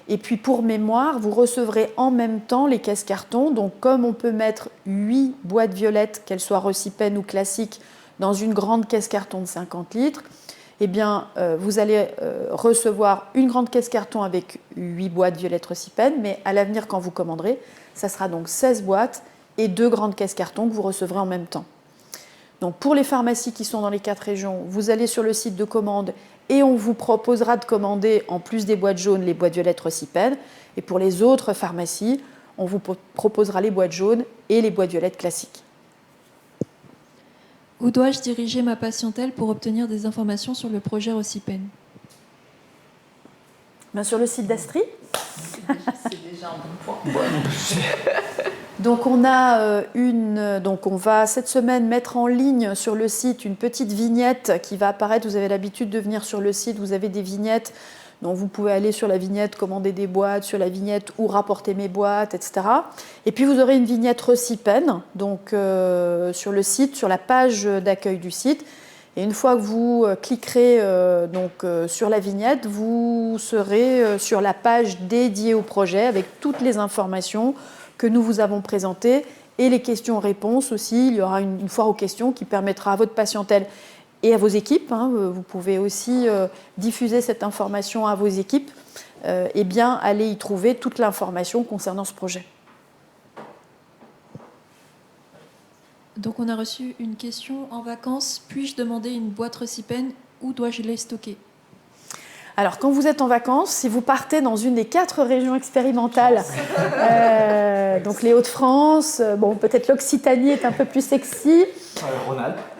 B: Et puis, pour mémoire, vous recevrez en même temps les caisses carton. Donc, comme on peut mettre 8 boîtes violettes, qu'elles soient Recipen ou classiques, dans une grande caisse carton de 50 litres, eh bien, vous allez recevoir une grande caisse carton avec 8 boîtes violettes Recipen, mais à l'avenir, quand vous commanderez, ça sera donc 16 boîtes et 2 grandes caisses carton que vous recevrez en même temps. Donc pour les pharmacies qui sont dans les 4 régions, vous allez sur le site de commande et on vous proposera de commander, en plus des boîtes jaunes, les boîtes violettes Recipen. Et pour les autres pharmacies, on vous proposera les boîtes jaunes et les boîtes violettes classiques.
D: Où dois-je diriger ma patientèle pour obtenir des informations sur le projet Recipen?
B: Bien sur le site d'Astri.
C: C'est déjà un bon point.
B: Donc on va cette semaine mettre en ligne sur le site une petite vignette qui va apparaître. Vous avez l'habitude de venir sur le site, vous avez des vignettes. Donc vous pouvez aller sur la vignette, commander des boîtes, sur la vignette où rapporter mes boîtes, etc. Et puis vous aurez une vignette Recipen, donc sur le site, sur la page d'accueil du site. Et une fois que vous cliquerez sur la vignette, vous serez sur la page dédiée au projet avec toutes les informations que nous vous avons présentées et les questions-réponses aussi. Il y aura une foire aux questions qui permettra à votre patientèle et à vos équipes, vous pouvez aussi diffuser cette information à vos équipes, et bien aller y trouver toute l'information concernant ce projet.
D: Donc on a reçu une question en vacances. Puis-je demander une boîte Recipen? Où dois-je les stocker?
B: Alors, quand vous êtes en vacances, si vous partez dans une des 4 régions expérimentales, donc les Hauts-de-France, peut-être l'Occitanie est un peu plus sexy.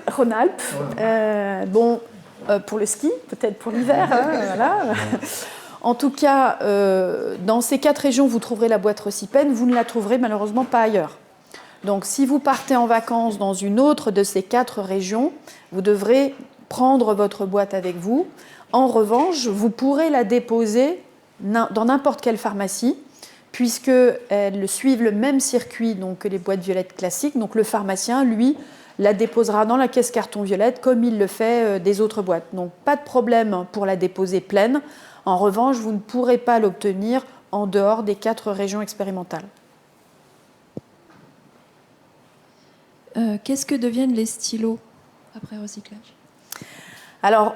B: Rhône-Alpes. Pour le ski, peut-être pour l'hiver. Voilà. En tout cas, dans ces 4 régions, vous trouverez la boîte Recipen. Vous ne la trouverez malheureusement pas ailleurs. Donc, si vous partez en vacances dans une autre de ces 4 régions, vous devrez prendre votre boîte avec vous. En revanche, vous pourrez la déposer dans n'importe quelle pharmacie, puisqu'elles suivent le même circuit que les boîtes violettes classiques. Donc le pharmacien, lui, la déposera dans la caisse carton violette comme il le fait des autres boîtes. Donc pas de problème pour la déposer pleine. En revanche, vous ne pourrez pas l'obtenir en dehors des 4 régions expérimentales.
D: Qu'est-ce que deviennent les stylos après recyclage?
B: Alors,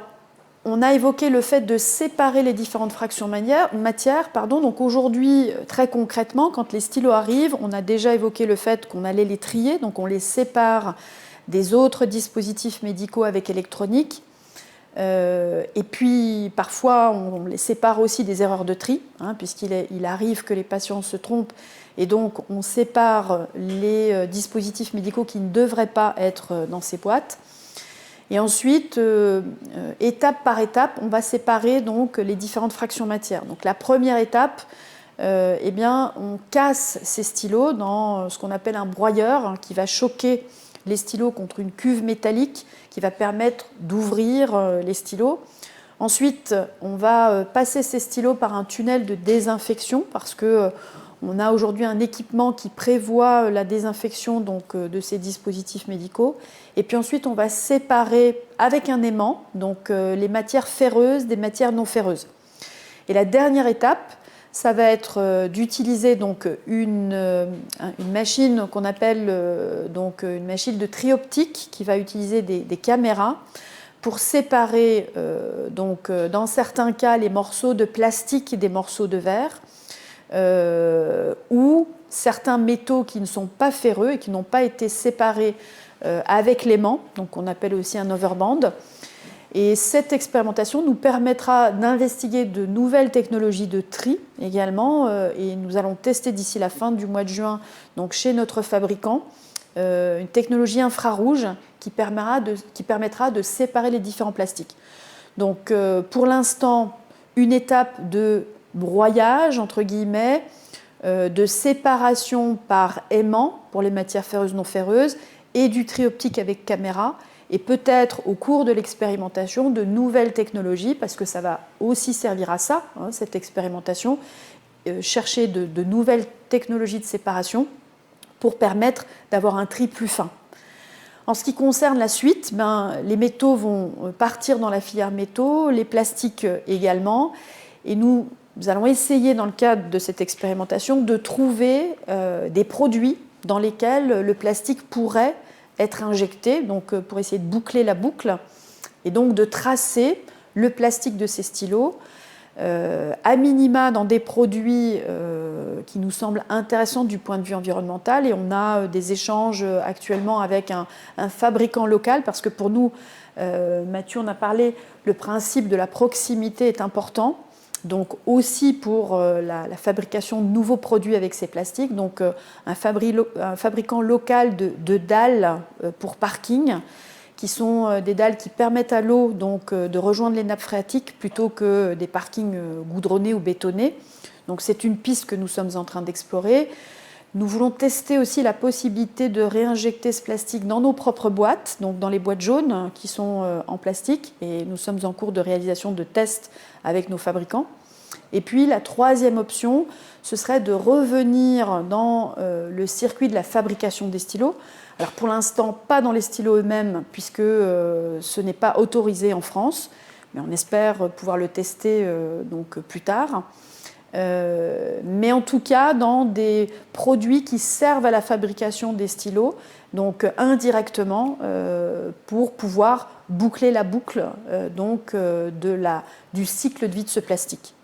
B: on a évoqué le fait de séparer les différentes fractions matière. Donc aujourd'hui, très concrètement, quand les stylos arrivent, on a déjà évoqué le fait qu'on allait les trier, donc on les sépare des autres dispositifs médicaux avec électronique. Et puis parfois, on les sépare aussi des erreurs de tri, puisqu'il arrive que les patients se trompent. Et donc, on sépare les dispositifs médicaux qui ne devraient pas être dans ces boîtes. Et ensuite, étape par étape, on va séparer donc les différentes fractions matière. Donc la première étape, on casse ces stylos dans ce qu'on appelle un broyeur qui va choquer les stylos contre une cuve métallique qui va permettre d'ouvrir les stylos. Ensuite, on va passer ces stylos par un tunnel de désinfection parce que on a aujourd'hui un équipement qui prévoit la désinfection de ces dispositifs médicaux. Et puis ensuite, on va séparer avec un aimant les matières ferreuses des matières non ferreuses. Et la dernière étape, ça va être d'utiliser une machine qu'on appelle une machine de tri optique qui va utiliser des caméras pour séparer dans certains cas les morceaux de plastique des morceaux de verre. Ou certains métaux qui ne sont pas ferreux et qui n'ont pas été séparés avec l'aimant, donc on appelle aussi un overband. Et cette expérimentation nous permettra d'investiguer de nouvelles technologies de tri également, et nous allons tester d'ici la fin du mois de juin, chez notre fabricant, une technologie infrarouge qui permettra de séparer les différents plastiques. Donc pour l'instant, une étape de broyage, entre guillemets, de séparation par aimant pour les matières ferreuses non ferreuses et du tri optique avec caméra, et peut-être au cours de l'expérimentation de nouvelles technologies, parce que ça va aussi servir à ça, cette expérimentation, chercher de nouvelles technologies de séparation pour permettre d'avoir un tri plus fin. En ce qui concerne la suite, les métaux vont partir dans la filière métaux, les plastiques également, et nous allons essayer, dans le cadre de cette expérimentation, de trouver des produits dans lesquels le plastique pourrait être injecté, pour essayer de boucler la boucle, et donc de tracer le plastique de ces stylos, à minima dans des produits qui nous semble intéressante du point de vue environnemental et on a des échanges actuellement avec un fabricant local parce que pour nous, Mathieu en a parlé, le principe de la proximité est important. Donc aussi pour la fabrication de nouveaux produits avec ces plastiques, donc un fabricant local de dalles pour parking, qui sont des dalles qui permettent à l'eau donc de rejoindre les nappes phréatiques plutôt que des parkings goudronnés ou bétonnés. Donc c'est une piste que nous sommes en train d'explorer. Nous voulons tester aussi la possibilité de réinjecter ce plastique dans nos propres boîtes, donc dans les boîtes jaunes qui sont en plastique, et nous sommes en cours de réalisation de tests avec nos fabricants. Et puis la troisième option, ce serait de revenir dans le circuit de la fabrication des stylos. Alors pour l'instant, pas dans les stylos eux-mêmes, puisque ce n'est pas autorisé en France, mais on espère pouvoir le tester donc plus tard. Mais en tout cas dans des produits qui servent à la fabrication des stylos, donc indirectement pour pouvoir boucler la boucle du cycle de vie de ce plastique.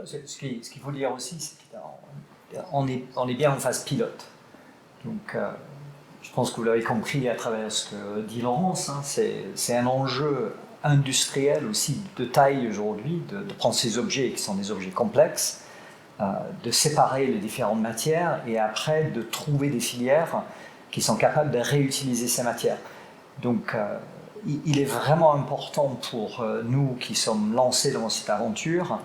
A: Ce qu'il faut dire aussi, c'est qu'on est bien en phase pilote. Donc, je pense que vous l'avez compris à travers ce que dit Laurence, hein, c'est un enjeu industriel aussi de taille aujourd'hui, de prendre ces objets qui sont des objets complexes, de séparer les différentes matières et après de trouver des filières qui sont capables de réutiliser ces matières. Donc, il est vraiment important pour nous qui sommes lancés dans cette aventure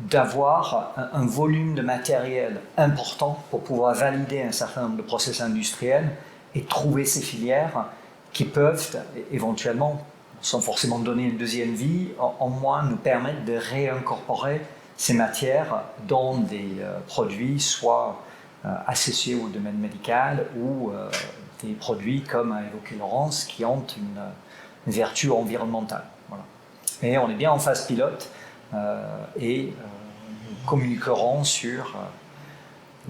A: d'avoir un volume de matériel important pour pouvoir valider un certain nombre de process industriels et trouver ces filières qui peuvent éventuellement, sans forcément donner une deuxième vie, au moins nous permettre de réincorporer ces matières dans des produits soit associés au domaine médical ou des produits, comme a évoqué Laurence, qui ont une vertu environnementale. Voilà. Et on est bien en phase pilote et nous communiquerons sur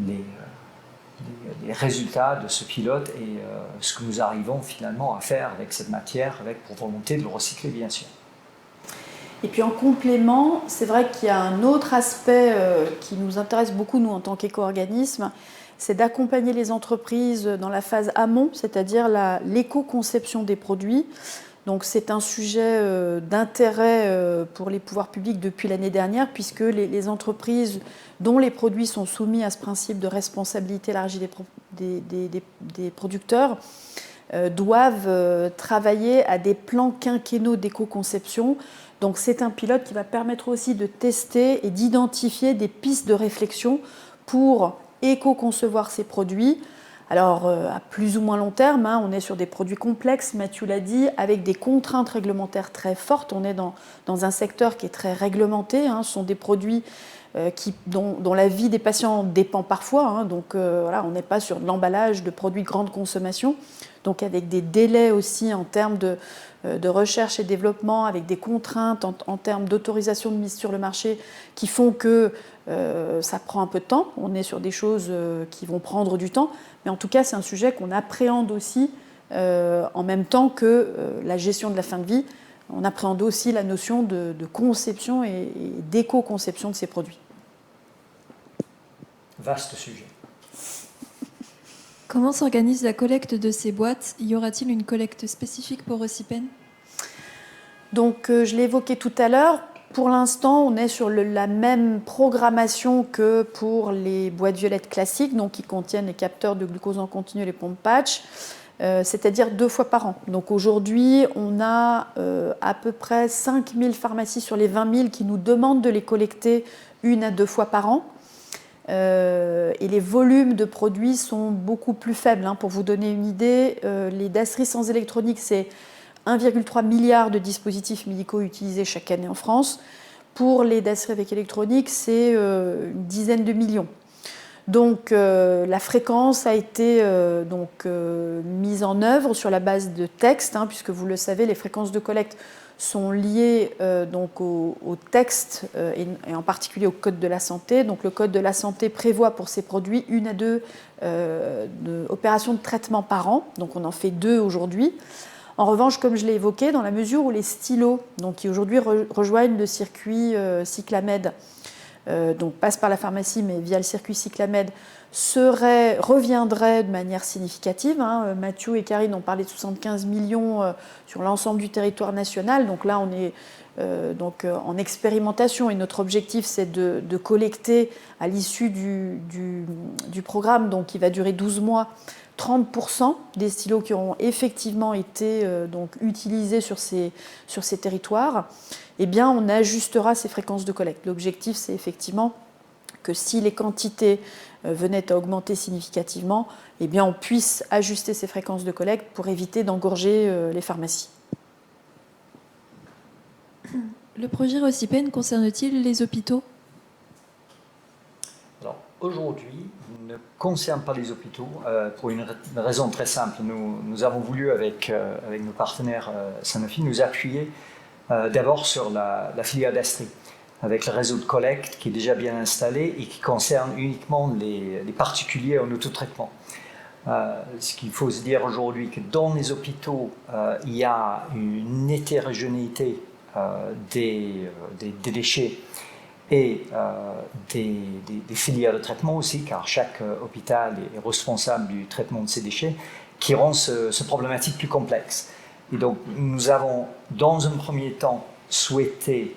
A: les résultats de ce pilote et ce que nous arrivons finalement à faire avec cette matière, avec pour volonté de le recycler bien sûr.
B: Et puis en complément, c'est vrai qu'il y a un autre aspect qui nous intéresse beaucoup nous en tant qu'éco-organisme, c'est d'accompagner les entreprises dans la phase amont, c'est-à-dire l'éco-conception des produits. Donc c'est un sujet d'intérêt pour les pouvoirs publics depuis l'année dernière, puisque les entreprises dont les produits sont soumis à ce principe de responsabilité élargie des producteurs doivent travailler à des plans quinquennaux d'éco-conception. Donc c'est un pilote qui va permettre aussi de tester et d'identifier des pistes de réflexion pour éco-concevoir ces produits. Alors, à plus ou moins long terme, on est sur des produits complexes, Mathieu l'a dit, avec des contraintes réglementaires très fortes. On est dans un secteur qui est très réglementé. Ce sont des produits dont la vie des patients dépend parfois. Donc, voilà, on n'est pas sur de l'emballage de produits grande consommation. Donc, avec des délais aussi en termes de recherche et développement, avec des contraintes en termes d'autorisation de mise sur le marché qui font que ça prend un peu de temps. On est sur des choses qui vont prendre du temps. Mais en tout cas, c'est un sujet qu'on appréhende aussi en même temps que la gestion de la fin de vie. On appréhende aussi la notion de conception et d'éco-conception de ces produits.
A: Vaste sujet.
D: Comment s'organise la collecte de ces boîtes ? Y aura-t-il une collecte spécifique pour Recipen ?
B: Donc, je l'ai évoqué tout à l'heure. Pour l'instant, on est sur la même programmation que pour les boîtes violettes classiques, donc qui contiennent les capteurs de glucose en continu et les pompes patch, c'est-à-dire 2 fois par an. Donc aujourd'hui, on a à peu près 5000 pharmacies sur les 20 000 qui nous demandent de les collecter 1 à 2 fois par an. Et les volumes de produits sont beaucoup plus faibles. Pour vous donner une idée, les DASRI sans électronique, c'est 1,3 milliard de dispositifs médicaux utilisés chaque année en France. Pour les DASRI avec électronique, c'est une dizaine de millions. Donc la fréquence a été mise en œuvre sur la base de textes, puisque vous le savez, les fréquences de collecte sont liées au texte et en particulier au Code de la santé. Donc le Code de la santé prévoit pour ces produits 1 à 2 opérations de traitement par an. Donc on en fait 2 aujourd'hui. En revanche, comme je l'ai évoqué, dans la mesure où les stylos, qui aujourd'hui rejoignent le circuit Cyclamed, donc passe par la pharmacie, mais via le circuit Cyclamed, reviendrait de manière significative. Mathieu et Karine ont parlé de 75 millions sur l'ensemble du territoire national. Donc là, on est en expérimentation et notre objectif, c'est de collecter à l'issue du programme, donc qui va durer 12 mois, 30% des stylos qui auront effectivement été utilisés sur ces territoires. Eh bien, on ajustera ces fréquences de collecte. L'objectif, c'est effectivement que si les quantités venaient à augmenter significativement, eh bien, on puisse ajuster ces fréquences de collecte pour éviter d'engorger les pharmacies.
D: Le projet Recipen concerne-t-il les hôpitaux ?
A: Alors, aujourd'hui, il ne concerne pas les hôpitaux pour une raison très simple. Nous avons voulu, avec nos partenaires Sanofi, nous appuyer d'abord sur la filière d'Astri, avec le réseau de collecte qui est déjà bien installé et qui concerne uniquement les particuliers en autotraitement. Ce qu'il faut se dire aujourd'hui, que dans les hôpitaux, il y a une hétérogénéité des déchets et des filières de traitement aussi, car chaque hôpital est responsable du traitement de ces déchets, qui rend ce problématique plus complexe. Et donc, nous avons, dans un premier temps, souhaité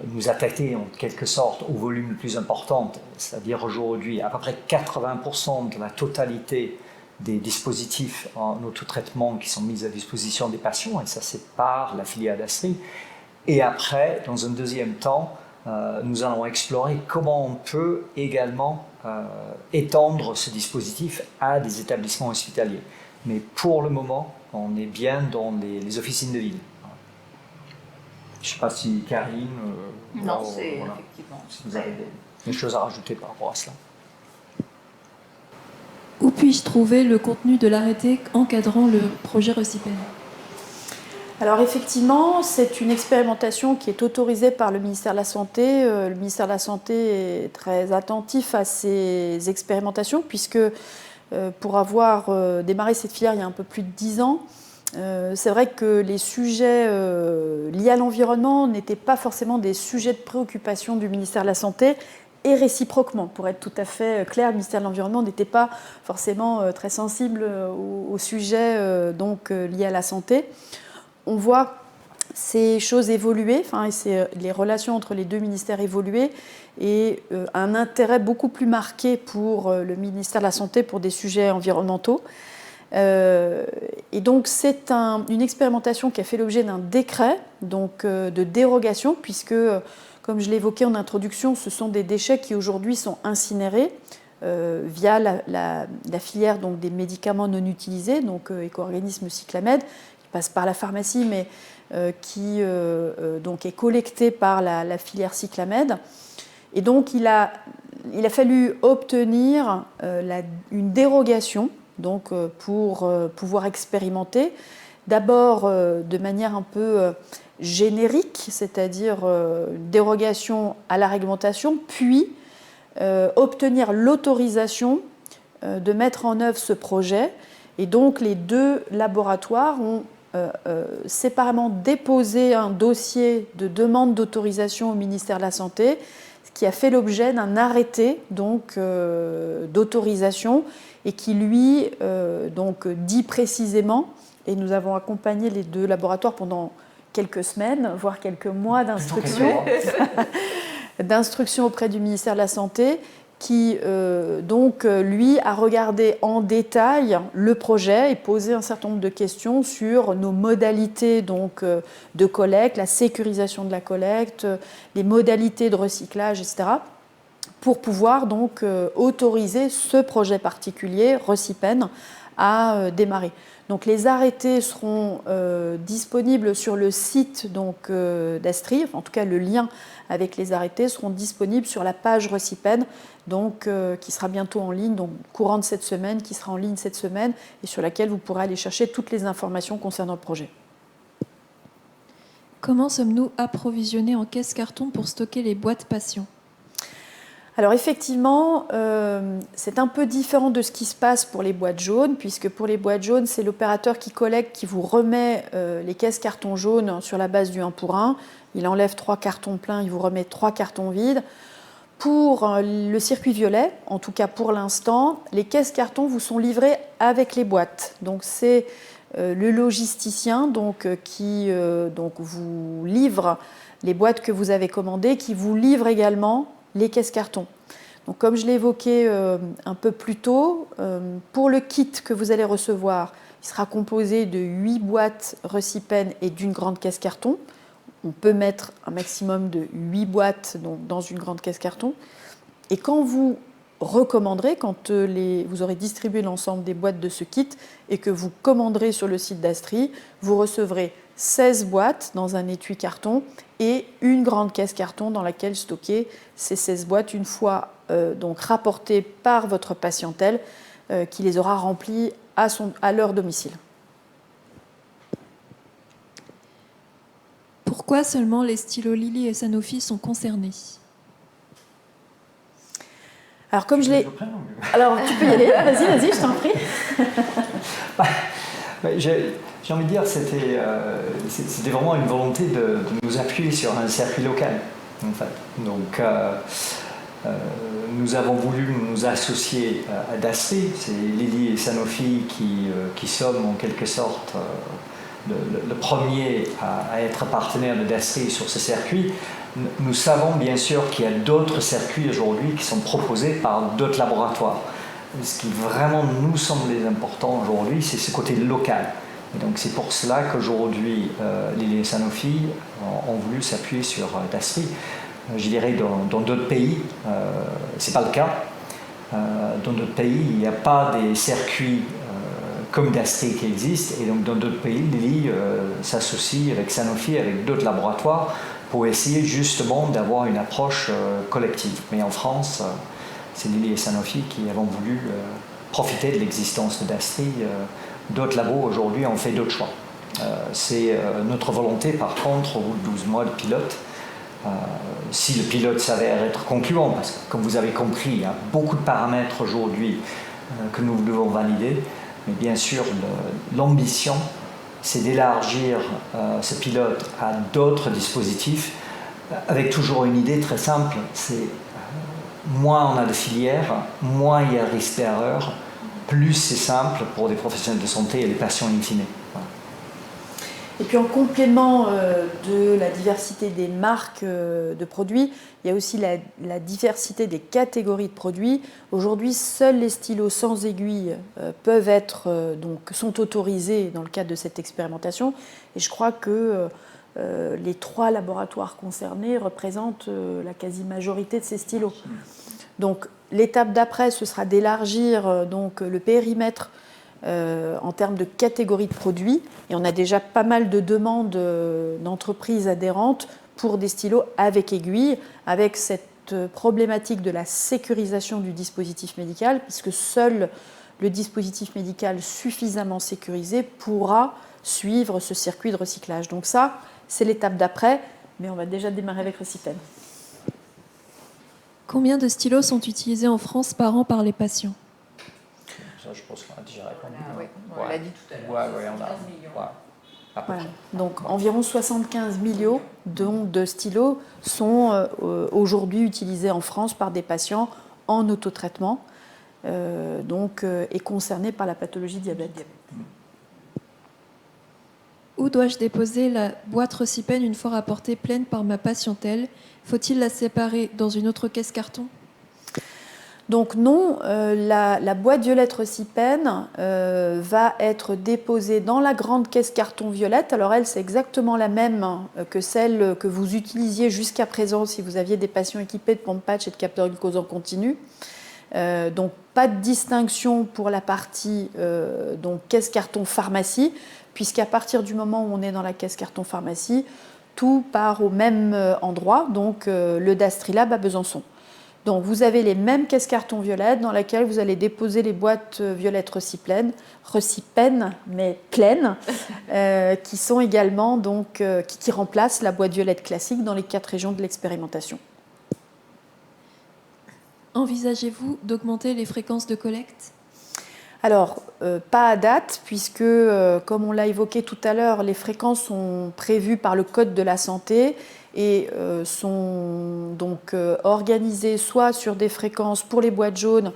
A: nous attaquer en quelque sorte au volume le plus important, c'est-à-dire aujourd'hui à peu près 80% de la totalité des dispositifs en autotraitement qui sont mis à disposition des patients, et ça c'est par la filière d'Astri. Et après, dans un deuxième temps, nous allons explorer comment on peut également étendre ce dispositif à des établissements hospitaliers. Mais pour le moment, on est bien dans les officines de ville. Je ne sais pas si Karine...
C: non, c'est effectivement...
A: Si vous avez des choses à rajouter par rapport à cela.
D: Où puis-je trouver le contenu de l'arrêté encadrant le projet Recipen ?
B: Alors effectivement, c'est une expérimentation qui est autorisée par le ministère de la Santé. Le ministère de la Santé est très attentif à ces expérimentations, puisque pour avoir démarré cette filière il y a un peu plus de 10 ans, c'est vrai que les sujets liés à l'environnement n'étaient pas forcément des sujets de préoccupation du ministère de la Santé, et réciproquement. Pour être tout à fait clair, le ministère de l'Environnement n'était pas forcément très sensible aux sujets liés à la santé. On voit ces choses évoluer, les relations entre les deux ministères évoluer, et un intérêt beaucoup plus marqué pour le ministère de la Santé pour des sujets environnementaux. Et donc c'est une expérimentation qui a fait l'objet d'un décret de dérogation, puisque, comme je l'évoquais en introduction, ce sont des déchets qui aujourd'hui sont incinérés via la filière des médicaments non utilisés, éco-organisme Cyclamed, qui passe par la pharmacie, mais qui est collecté par la filière Cyclamed. Et donc il a fallu obtenir une dérogation pour pouvoir expérimenter, d'abord de manière un peu générique, c'est-à-dire une dérogation à la réglementation, puis obtenir l'autorisation de mettre en œuvre ce projet. Et donc les deux laboratoires ont séparément déposé un dossier de demande d'autorisation au ministère de la Santé, ce qui a fait l'objet d'un arrêté d'autorisation, et qui lui dit précisément, et nous avons accompagné les deux laboratoires pendant quelques semaines, voire quelques mois d'instruction auprès du ministère de la Santé, qui lui a regardé en détail le projet et posé un certain nombre de questions sur nos modalités de collecte, la sécurisation de la collecte, les modalités de recyclage, etc., pour pouvoir autoriser ce projet particulier, Recipen, à démarrer. Donc les arrêtés seront disponibles sur le site d'Astri, en tout cas le lien avec les arrêtés seront disponibles sur la page Recipen, qui sera bientôt en ligne, courant de cette semaine, qui sera en ligne cette semaine, et sur laquelle vous pourrez aller chercher toutes les informations concernant le projet. Comment sommes-nous approvisionnés en caisse carton pour stocker les boîtes patients ? Alors effectivement, c'est un peu différent de ce qui se passe pour les boîtes jaunes, puisque pour les boîtes jaunes, c'est l'opérateur qui collecte qui vous remet les caisses cartons jaunes sur la base du 1 pour 1. Il enlève 3 cartons pleins, il vous remet 3 cartons vides. Pour le circuit violet, en tout cas pour l'instant, les caisses cartons vous sont livrées avec les boîtes. Donc c'est le logisticien qui vous livre les boîtes que vous avez commandées, qui vous livre également les caisses cartons. Donc, comme je l'ai évoqué un peu plus tôt, pour le kit que vous allez recevoir, il sera composé de 8 boîtes Recipen et d'une grande caisse carton. On peut mettre un maximum de 8 boîtes dans une grande caisse carton. Et quand vous recommanderez, quand vous aurez distribué l'ensemble des boîtes de ce kit et que vous commanderez sur le site d'Astri, vous recevrez 16 boîtes dans un étui carton et une grande caisse carton dans laquelle stocker ces 16 boîtes une fois donc rapportées par votre patientèle qui les aura remplies à leur domicile.
D: Pourquoi seulement les stylos Lily et Sanofi sont concernés?
B: Alors comme je l'ai... Alors tu peux y aller, vas-y, je t'en prie.
A: J'ai envie de dire, c'était vraiment une volonté de nous appuyer sur un circuit local, en fait. Donc, nous avons voulu nous associer à Dastri. C'est Lily et Sanofi qui sommes en quelque sorte le premier à être partenaire de Dastri sur ce circuit. Nous savons bien sûr qu'il y a d'autres circuits aujourd'hui qui sont proposés par d'autres laboratoires. Ce qui vraiment nous semblait important aujourd'hui, c'est ce côté local. Et donc c'est pour cela qu'aujourd'hui, Lily et Sanofi ont voulu s'appuyer sur Dastri. Je dirais dans d'autres pays, ce n'est pas le cas. Dans d'autres pays, il n'y a pas des circuits comme Dastri qui existent. Et donc dans d'autres pays, Lily s'associe avec Sanofi, avec d'autres laboratoires, pour essayer justement d'avoir une approche collective. Mais en France, c'est Lily et Sanofi qui avons voulu profiter de l'existence de Dastri. D'autres labos aujourd'hui ont fait d'autres choix. C'est notre volonté par contre au bout de 12 mois de pilote, si le pilote s'avère être concluant, parce que comme vous avez compris, il y a beaucoup de paramètres aujourd'hui que nous devons valider, mais bien sûr l'ambition c'est d'élargir ce pilote à d'autres dispositifs avec toujours une idée très simple, c'est moins on a de filières, moins il y a de risque d'erreur, plus c'est simple pour des professionnels de santé et les patients in fine. Voilà.
B: Et puis en complément de la diversité des marques de produits, il y a aussi la diversité des catégories de produits. Aujourd'hui, seuls les stylos sans aiguille sont autorisés dans le cadre de cette expérimentation. Et je crois que les 3 laboratoires concernés représentent la quasi-majorité de ces stylos. Donc l'étape d'après, ce sera d'élargir le périmètre en termes de catégories de produits. Et on a déjà pas mal de demandes d'entreprises adhérentes pour des stylos avec aiguille, avec cette problématique de la sécurisation du dispositif médical, puisque seul le dispositif médical suffisamment sécurisé pourra suivre ce circuit de recyclage. Donc ça, c'est l'étape d'après, mais on va déjà démarrer avec Recipen.
D: Combien de stylos sont utilisés en France par an par les patients?
A: Ça, je pense qu'on a déjà répondu.
C: Oui, on l'a dit tout à l'heure.
A: Ouais, on a.
B: Voilà. Donc environ 75 millions de stylos sont aujourd'hui utilisés en France par des patients en autotraitement et concernés par la pathologie diabète.
D: Où dois-je déposer la boîte Recipen une fois rapportée pleine par ma patientèle? Faut-il la séparer dans une autre caisse carton?
B: Donc non, la boîte violette Recipen va être déposée dans la grande caisse carton violette. Alors elle, c'est exactement la même que celle que vous utilisiez jusqu'à présent si vous aviez des patients équipés de pompe patch et de capteurs glucose en continu. Donc pas de distinction pour la partie caisse carton pharmacie, puisqu'à partir du moment où on est dans la caisse carton pharmacie, tout part au même endroit, donc le Dastrilab à Besançon. Donc vous avez les mêmes caisses carton violettes dans lesquelles vous allez déposer les boîtes violettes Recipen mais pleines, qui sont également qui remplacent la boîte violette classique dans les 4 régions de l'expérimentation.
D: Envisagez-vous d'augmenter les fréquences de collecte ?
B: Alors, pas à date, puisque, comme on l'a évoqué tout à l'heure, les fréquences sont prévues par le Code de la santé et sont donc organisées soit sur des fréquences pour les boîtes jaunes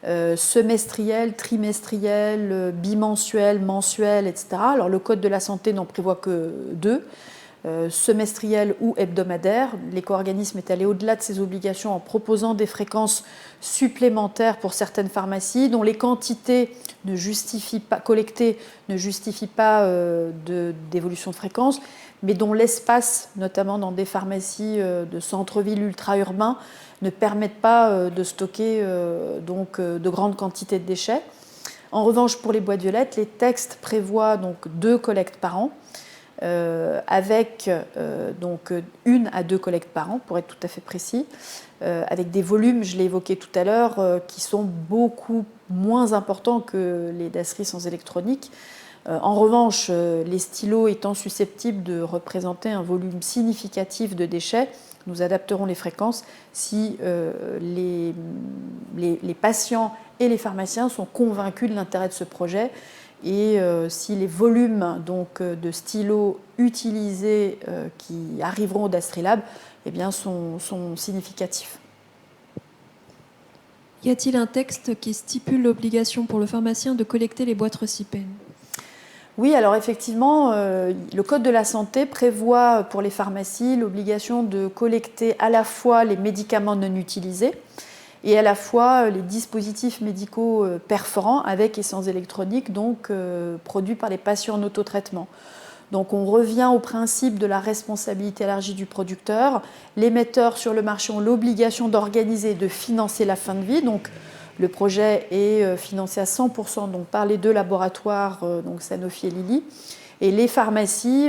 B: semestrielles, trimestrielles, bimensuelles, mensuelles, etc. Alors, le Code de la santé n'en prévoit que 2. Semestriel ou hebdomadaire. L'éco-organisme est allé au-delà de ses obligations en proposant des fréquences supplémentaires pour certaines pharmacies dont les quantités collectées ne justifient pas d'évolution de fréquence, mais dont l'espace, notamment dans des pharmacies de centre-ville ultra-urbains, ne permettent pas de stocker de grandes quantités de déchets. En revanche, pour les boîtes violettes, les textes prévoient donc 2 collectes par an. Avec donc 1 à 2 collectes par an, pour être tout à fait précis, avec des volumes, je l'ai évoqué tout à l'heure, qui sont beaucoup moins importants que les dasseries sans électronique. En revanche, les stylos étant susceptibles de représenter un volume significatif de déchets, nous adapterons les fréquences si les patients et les pharmaciens sont convaincus de l'intérêt de ce projet. Et si les volumes donc, de stylos utilisés qui arriveront au Dastrilab eh bien, sont significatifs.
D: Y a-t-il un texte qui stipule l'obligation pour le pharmacien de collecter les boîtes Recipen ?
B: Oui, alors effectivement, le Code de la santé prévoit pour les pharmacies l'obligation de collecter à la fois les médicaments non utilisés et à la fois les dispositifs médicaux perforants avec et sans électronique, donc produits par les patients en autotraitement. Donc on revient au principe de la responsabilité élargie du producteur. Les metteurs sur le marché ont l'obligation d'organiser et de financer la fin de vie. Donc le projet est financé à 100% donc, par les 2 laboratoires, donc Sanofi et Lilly. Et les pharmacies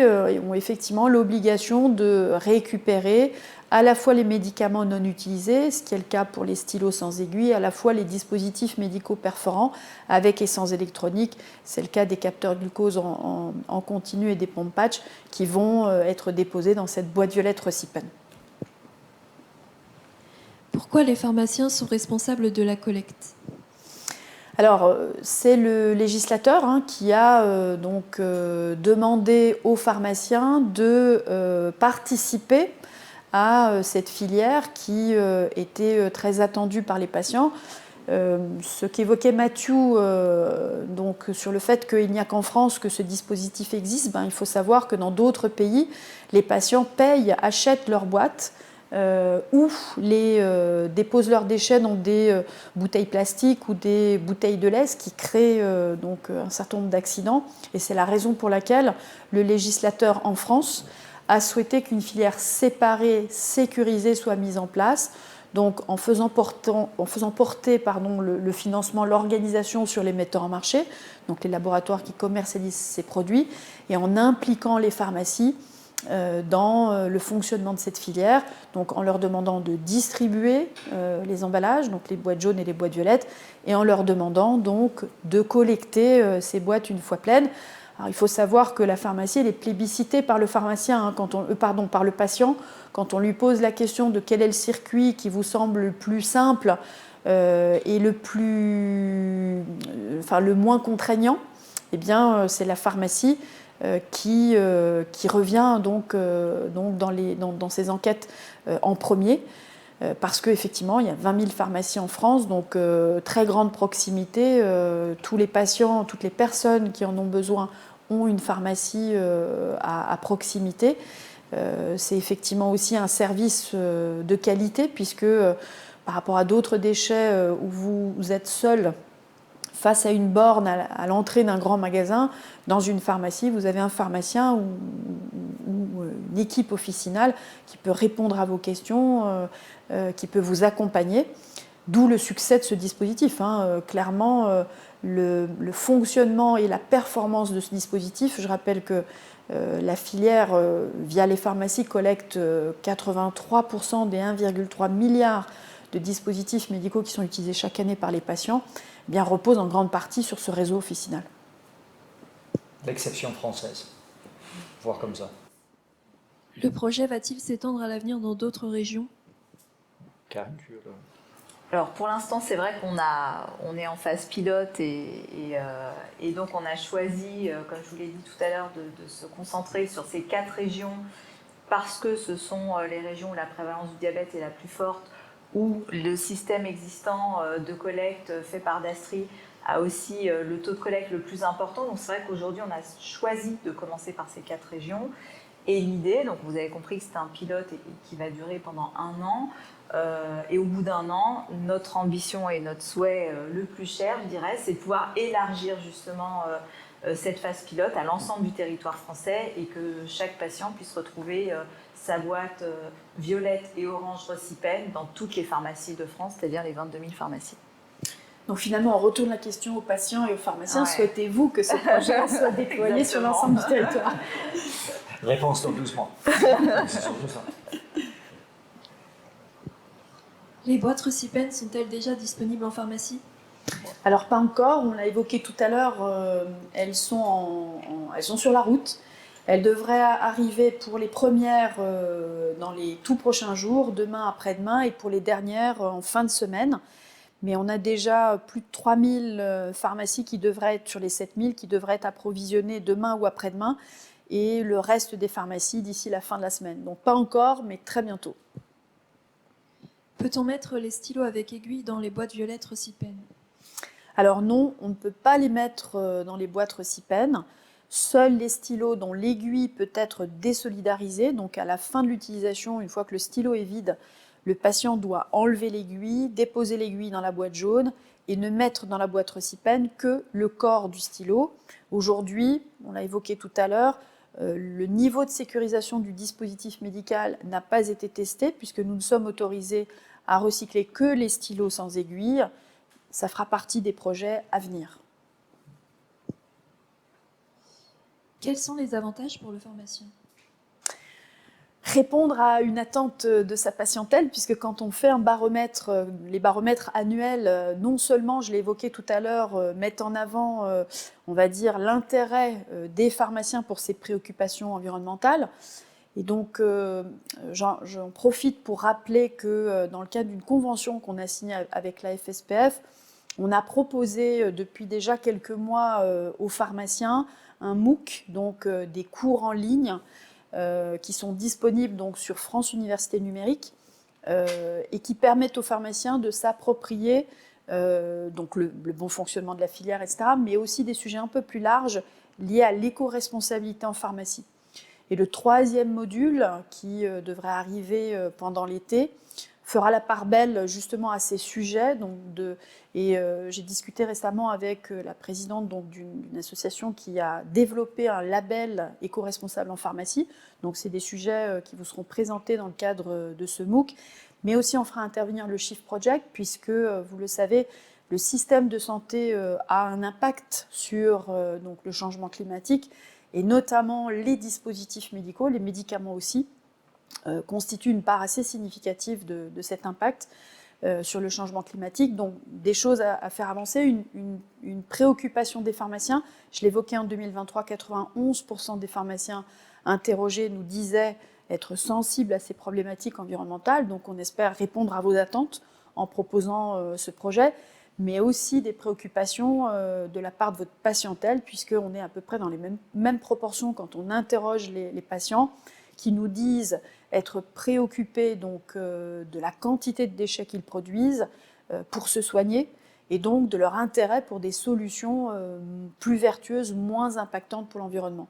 B: ont effectivement l'obligation de récupérer à la fois les médicaments non utilisés, ce qui est le cas pour les stylos sans aiguille, à la fois les dispositifs médicaux perforants avec et sans électronique, c'est le cas des capteurs glucose en continu et des pompes patch qui vont être déposés dans cette boîte violette Recipen.
D: Pourquoi les pharmaciens sont responsables de la collecte ?
B: Alors, c'est le législateur qui a demandé aux pharmaciens de participer à cette filière qui était très attendue par les patients. Ce qu'évoquait Mathieu donc, sur le fait qu'il n'y a qu'en France que ce dispositif existe, il faut savoir que dans d'autres pays, les patients payent, achètent leur boîte ou déposent leurs déchets dans des bouteilles plastiques ou des bouteilles de lait, ce qui crée donc un certain nombre d'accidents. Et c'est la raison pour laquelle le législateur en France a souhaité qu'une filière séparée, sécurisée soit mise en place. Donc en faisant porter le financement, l'organisation sur les metteurs en marché, donc les laboratoires qui commercialisent ces produits, et en impliquant les pharmacies dans le fonctionnement de cette filière, donc en leur demandant de distribuer les emballages, donc les boîtes jaunes et les boîtes violettes, et en leur demandant donc de collecter ces boîtes une fois pleines. Alors, il faut savoir que la pharmacie elle est plébiscitée par le pharmacien, par le patient, quand on lui pose la question de quel est le circuit qui vous semble le plus simple et le moins contraignant. Eh bien, c'est la pharmacie qui revient donc dans ces enquêtes en premier. Parce qu'effectivement, il y a 20 000 pharmacies en France, donc très grande proximité. Tous les patients, toutes les personnes qui en ont besoin ont une pharmacie à proximité. C'est effectivement aussi un service de qualité, puisque par rapport à d'autres déchets où vous êtes seul face à une borne à l'entrée d'un grand magasin, dans une pharmacie, vous avez un pharmacien ou une équipe officinale qui peut répondre à vos questions, qui peut vous accompagner, d'où le succès de ce dispositif. Clairement, le fonctionnement et la performance de ce dispositif, je rappelle que la filière, via les pharmacies, collecte 83% des 1,3 milliard de dispositifs médicaux qui sont utilisés chaque année par les patients, repose en grande partie sur ce réseau officinal.
A: L'exception française, voir comme ça.
D: Le projet va-t-il s'étendre à l'avenir dans d'autres régions ?
A: Karen,
C: Alors pour l'instant, c'est vrai on est en phase pilote et donc on a choisi, comme je vous l'ai dit tout à l'heure, de se concentrer sur ces 4 régions parce que ce sont les régions où la prévalence du diabète est la plus forte, où le système existant de collecte fait par Dastri a aussi le taux de collecte le plus important. Donc c'est vrai qu'aujourd'hui, on a choisi de commencer par ces 4 régions. Et l'idée, donc vous avez compris que c'était un pilote qui va durer pendant 1 an. Et au bout d'1 an, notre ambition et notre souhait le plus cher, je dirais, c'est de pouvoir élargir justement cette phase pilote à l'ensemble du territoire français et que chaque patient puisse retrouver sa boîte violette et orange Recipen dans toutes les pharmacies de France, c'est-à-dire les 22 000 pharmacies.
B: Donc finalement, on retourne la question aux patients et aux pharmaciens.
C: Ouais.
B: Souhaitez-vous que ce projet soit déployé sur l'ensemble du territoire?
A: Réponse dans 12 mois. C'est surtout ça.
D: Les boîtes Recipen sont-elles déjà disponibles en pharmacie?
B: Alors pas encore, on l'a évoqué tout à l'heure, elles sont sur la route. Elles devraient arriver pour les premières dans les tout prochains jours, demain, après-demain, et pour les dernières en fin de semaine. Mais on a déjà plus de 3000 pharmacies qui devraient être sur les 7000 qui devraient être approvisionnées demain ou après-demain, et le reste des pharmacies d'ici la fin de la semaine. Donc pas encore, mais très bientôt.
D: Peut-on mettre les stylos avec aiguille dans les boîtes violettes Recipen?
B: Alors non, on ne peut pas les mettre dans les boîtes Recipen. Seuls les stylos dont l'aiguille peut être désolidarisée, donc à la fin de l'utilisation, une fois que le stylo est vide, le patient doit enlever l'aiguille, déposer l'aiguille dans la boîte jaune et ne mettre dans la boîte Recipen que le corps du stylo. Aujourd'hui, on l'a évoqué tout à l'heure, le niveau de sécurisation du dispositif médical n'a pas été testé puisque nous ne sommes autorisés à recycler que les stylos sans aiguille. Ça fera partie des projets à venir.
D: Quels sont les avantages pour le pharmacien?
B: Répondre à une attente de sa patientèle, puisque quand on fait un baromètre, les baromètres annuels, non seulement, je l'ai évoqué tout à l'heure, mettent en avant, on va dire, l'intérêt des pharmaciens pour ces préoccupations environnementales. Et donc, j'en profite pour rappeler que dans le cadre d'une convention qu'on a signée avec la FSPF, on a proposé depuis déjà quelques mois aux pharmaciens un MOOC, donc des cours en ligne qui sont disponibles donc, sur France Université Numérique et qui permettent aux pharmaciens de s'approprier donc le bon fonctionnement de la filière, etc., mais aussi des sujets un peu plus larges liés à l'éco-responsabilité en pharmacie. Et le 3e module, qui devrait arriver pendant l'été, fera la part belle justement à ces sujets. J'ai discuté récemment avec la présidente d'une association qui a développé un label éco-responsable en pharmacie. Donc c'est des sujets qui vous seront présentés dans le cadre de ce MOOC. Mais aussi on fera intervenir le Shift Project puisque, vous le savez, le système de santé a un impact sur donc le changement climatique et notamment les dispositifs médicaux, les médicaments aussi, constitue une part assez significative de cet impact sur le changement climatique. Donc, des choses à faire avancer, une préoccupation des pharmaciens. Je l'évoquais en 2023, 91% des pharmaciens interrogés nous disaient être sensibles à ces problématiques environnementales. Donc, on espère répondre à vos attentes en proposant ce projet, mais aussi des préoccupations de la part de votre patientèle, puisqu'on est à peu près dans les mêmes proportions quand on interroge les patients, qui nous disent être préoccupés donc, de la quantité de déchets qu'ils produisent pour se soigner et donc de leur intérêt pour des solutions plus vertueuses, moins impactantes pour l'environnement.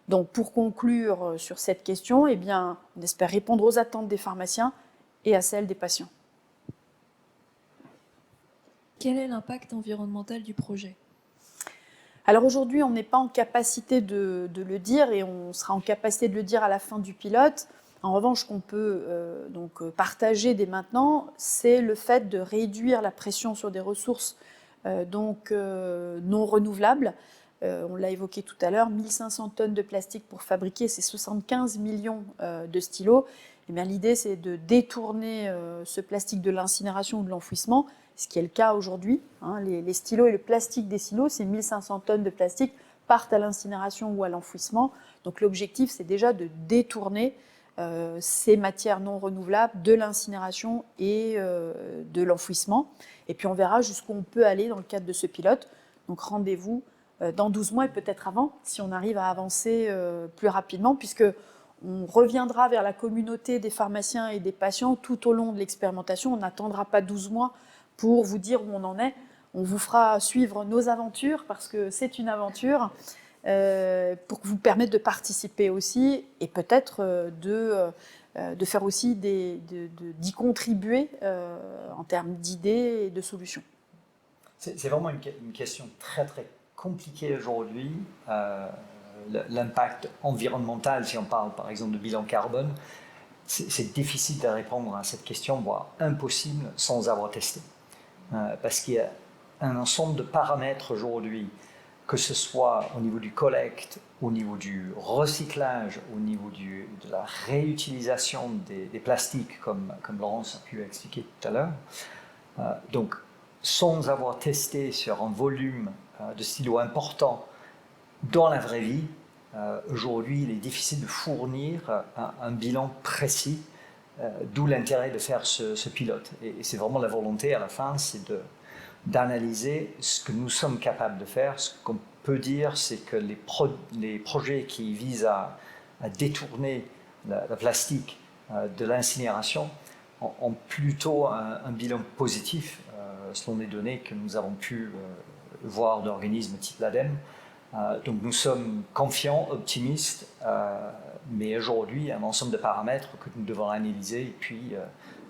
B: Donc pour conclure sur cette question, eh bien, on espère répondre aux attentes des pharmaciens et à celles des patients.
D: Quel est l'impact environnemental du projet ?
B: Alors aujourd'hui, on n'est pas en capacité de le dire et on sera en capacité de le dire à la fin du pilote. En revanche, ce qu'on peut partager dès maintenant, c'est le fait de réduire la pression sur des ressources non renouvelables. On l'a évoqué tout à l'heure, 1500 tonnes de plastique pour fabriquer ces 75 millions de stylos. Et bien, l'idée, c'est de détourner ce plastique de l'incinération ou de l'enfouissement, ce qui est le cas aujourd'hui. Les stylos et le plastique des silos, ces 1500 tonnes de plastique partent à l'incinération ou à l'enfouissement. Donc l'objectif, c'est déjà de détourner ces matières non renouvelables, de l'incinération et de l'enfouissement. Et puis on verra jusqu'où on peut aller dans le cadre de ce pilote. Donc rendez-vous dans 12 mois et peut-être avant, si on arrive à avancer plus rapidement, puisque on reviendra vers la communauté des pharmaciens et des patients tout au long de l'expérimentation. On n'attendra pas 12 mois pour vous dire où on en est. On vous fera suivre nos aventures, parce que c'est une aventure, pour vous permettre de participer aussi, et peut-être de faire aussi d'y contribuer en termes d'idées et de solutions.
A: C'est vraiment une question très très compliquée aujourd'hui. L'impact environnemental, si on parle par exemple de bilan carbone, c'est difficile de répondre à cette question, voire impossible sans avoir testé. Parce qu'il y a un ensemble de paramètres aujourd'hui, que ce soit au niveau du collecte, au niveau du recyclage, au niveau de la réutilisation des plastiques, comme Laurence a pu expliquer tout à l'heure. Donc, sans avoir testé sur un volume de stylos important dans la vraie vie, aujourd'hui, il est difficile de fournir un bilan précis, d'où l'intérêt de faire ce pilote. Et c'est vraiment la volonté à la fin, c'est d'analyser ce que nous sommes capables de faire. Ce qu'on peut dire, c'est que les projets qui visent à détourner la plastique de l'incinération ont plutôt un bilan positif, selon les données que nous avons pu voir d'organismes type l'ADEME. Donc nous sommes confiants, optimistes, mais aujourd'hui, un ensemble de paramètres que nous devons analyser, et puis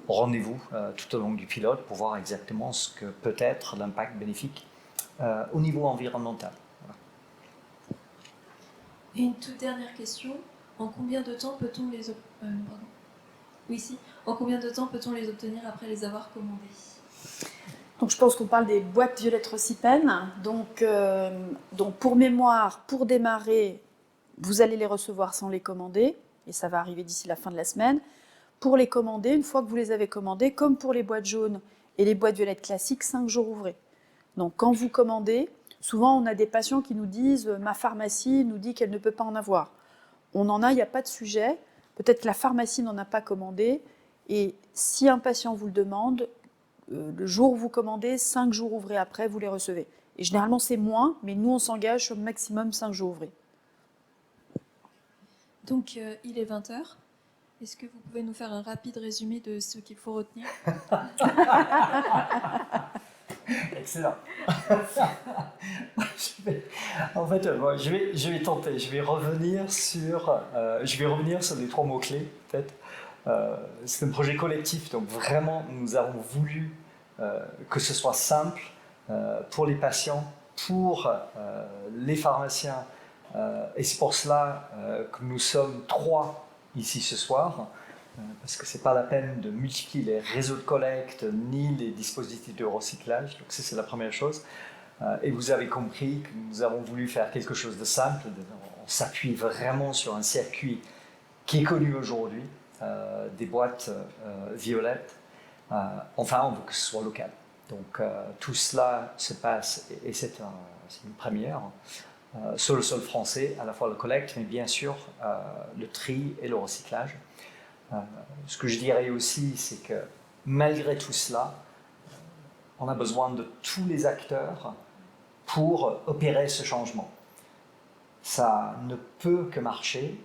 A: rendez-vous tout au long du pilote pour voir exactement ce que peut être l'impact bénéfique au niveau environnemental. Voilà.
D: Et une toute dernière question, en combien de temps peut-on les En combien de temps peut-on les obtenir après les avoir commandés?
B: Donc je pense qu'on parle des boîtes violettes Rocipen. Donc pour mémoire, pour démarrer, vous allez les recevoir sans les commander, et ça va arriver d'ici la fin de la semaine. Pour les commander, une fois que vous les avez commandés, comme pour les boîtes jaunes et les boîtes violettes classiques, 5 jours ouvrés. Donc quand vous commandez, souvent on a des patients qui nous disent « ma pharmacie nous dit qu'elle ne peut pas en avoir ». On en a, il n'y a pas de sujet. Peut-être que la pharmacie n'en a pas commandé. Et si un patient vous le demande, le jour où vous commandez, 5 jours ouvrés après, vous les recevez. Et généralement, c'est moins, mais nous, on s'engage sur maximum 5 jours ouvrés.
D: Donc, il est 20h. Est-ce que vous pouvez nous faire un rapide résumé de ce qu'il faut retenir?
A: Excellent. Je vais tenter. Je vais revenir sur les 3 mots-clés, peut-être. C'est un projet collectif, donc vraiment, nous avons voulu que ce soit simple pour les patients, pour les pharmaciens. Et c'est pour cela que nous sommes 3 ici ce soir, parce que ce n'est pas la peine de multiplier les réseaux de collecte ni les dispositifs de recyclage. Donc ça, c'est la première chose. Et vous avez compris que nous avons voulu faire quelque chose de simple. On s'appuie vraiment sur un circuit qui est connu aujourd'hui, des boîtes violettes. Enfin, on veut que ce soit local. Donc tout cela se passe, et c'est une première, sur le sol français, à la fois le collecte, mais bien sûr le tri et le recyclage. Ce que je dirais aussi, c'est que malgré tout cela, on a besoin de tous les acteurs pour opérer ce changement. Ça ne peut que marcher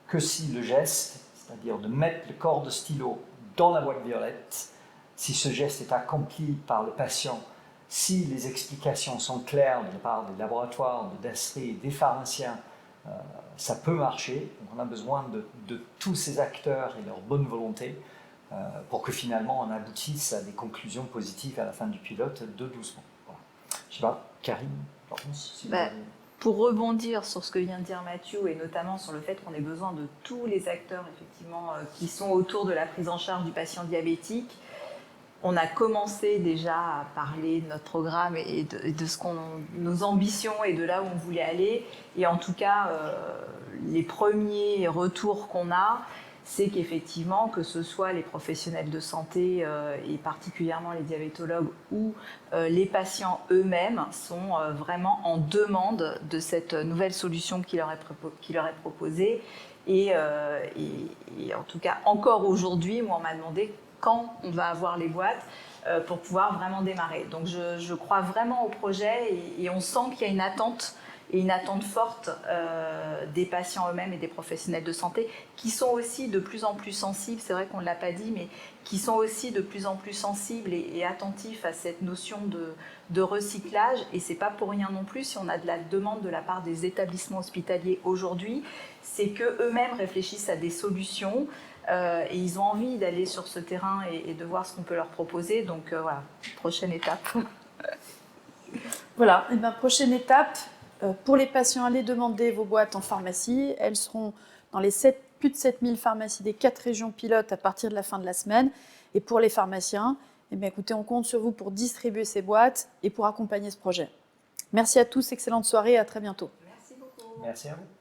A: que si le geste, c'est-à-dire de mettre le corps de stylo dans la boîte violette, si ce geste est accompli par le patient, si les explications sont claires de la part des laboratoires, de DASRI, des pharmaciens, ça peut marcher. Donc on a besoin de tous ces acteurs et leur bonne volonté pour que finalement on aboutisse à des conclusions positives à la fin du pilote de 12 mois. Voilà. Je sais pas, Karine, Laurence, si vous avez...
C: Pour rebondir sur ce que vient de dire Mathieu, et notamment sur le fait qu'on ait besoin de tous les acteurs effectivement, qui sont autour de la prise en charge du patient diabétique, on a commencé déjà à parler de notre programme et de nos ambitions et de là où on voulait aller. Et en tout cas, les premiers retours qu'on a, c'est qu'effectivement, que ce soit les professionnels de santé et particulièrement les diabétologues ou les patients eux-mêmes sont vraiment en demande de cette nouvelle solution qui leur est proposée. Et en tout cas, encore aujourd'hui, moi, on m'a demandé quand on va avoir les boîtes pour pouvoir vraiment démarrer. Donc, je crois vraiment au projet et on sent qu'il y a une attente et une attente forte des patients eux-mêmes et des professionnels de santé qui sont aussi de plus en plus sensibles, c'est vrai qu'on ne l'a pas dit, mais qui sont aussi de plus en plus sensibles et attentifs à cette notion de recyclage. Et ce n'est pas pour rien non plus si on a de la demande de la part des établissements hospitaliers aujourd'hui, c'est qu'eux-mêmes réfléchissent à des solutions et ils ont envie d'aller sur ce terrain et de voir ce qu'on peut leur proposer. Donc voilà, prochaine étape.
B: Voilà, et bien, prochaine étape. Pour les patients, allez demander vos boîtes en pharmacie. Elles seront dans les plus de 7000 pharmacies des 4 régions pilotes à partir de la fin de la semaine. Et pour les pharmaciens, eh bien, écoutez, on compte sur vous pour distribuer ces boîtes et pour accompagner ce projet. Merci à tous, excellente soirée et à très bientôt.
C: Merci beaucoup.
A: Merci à vous.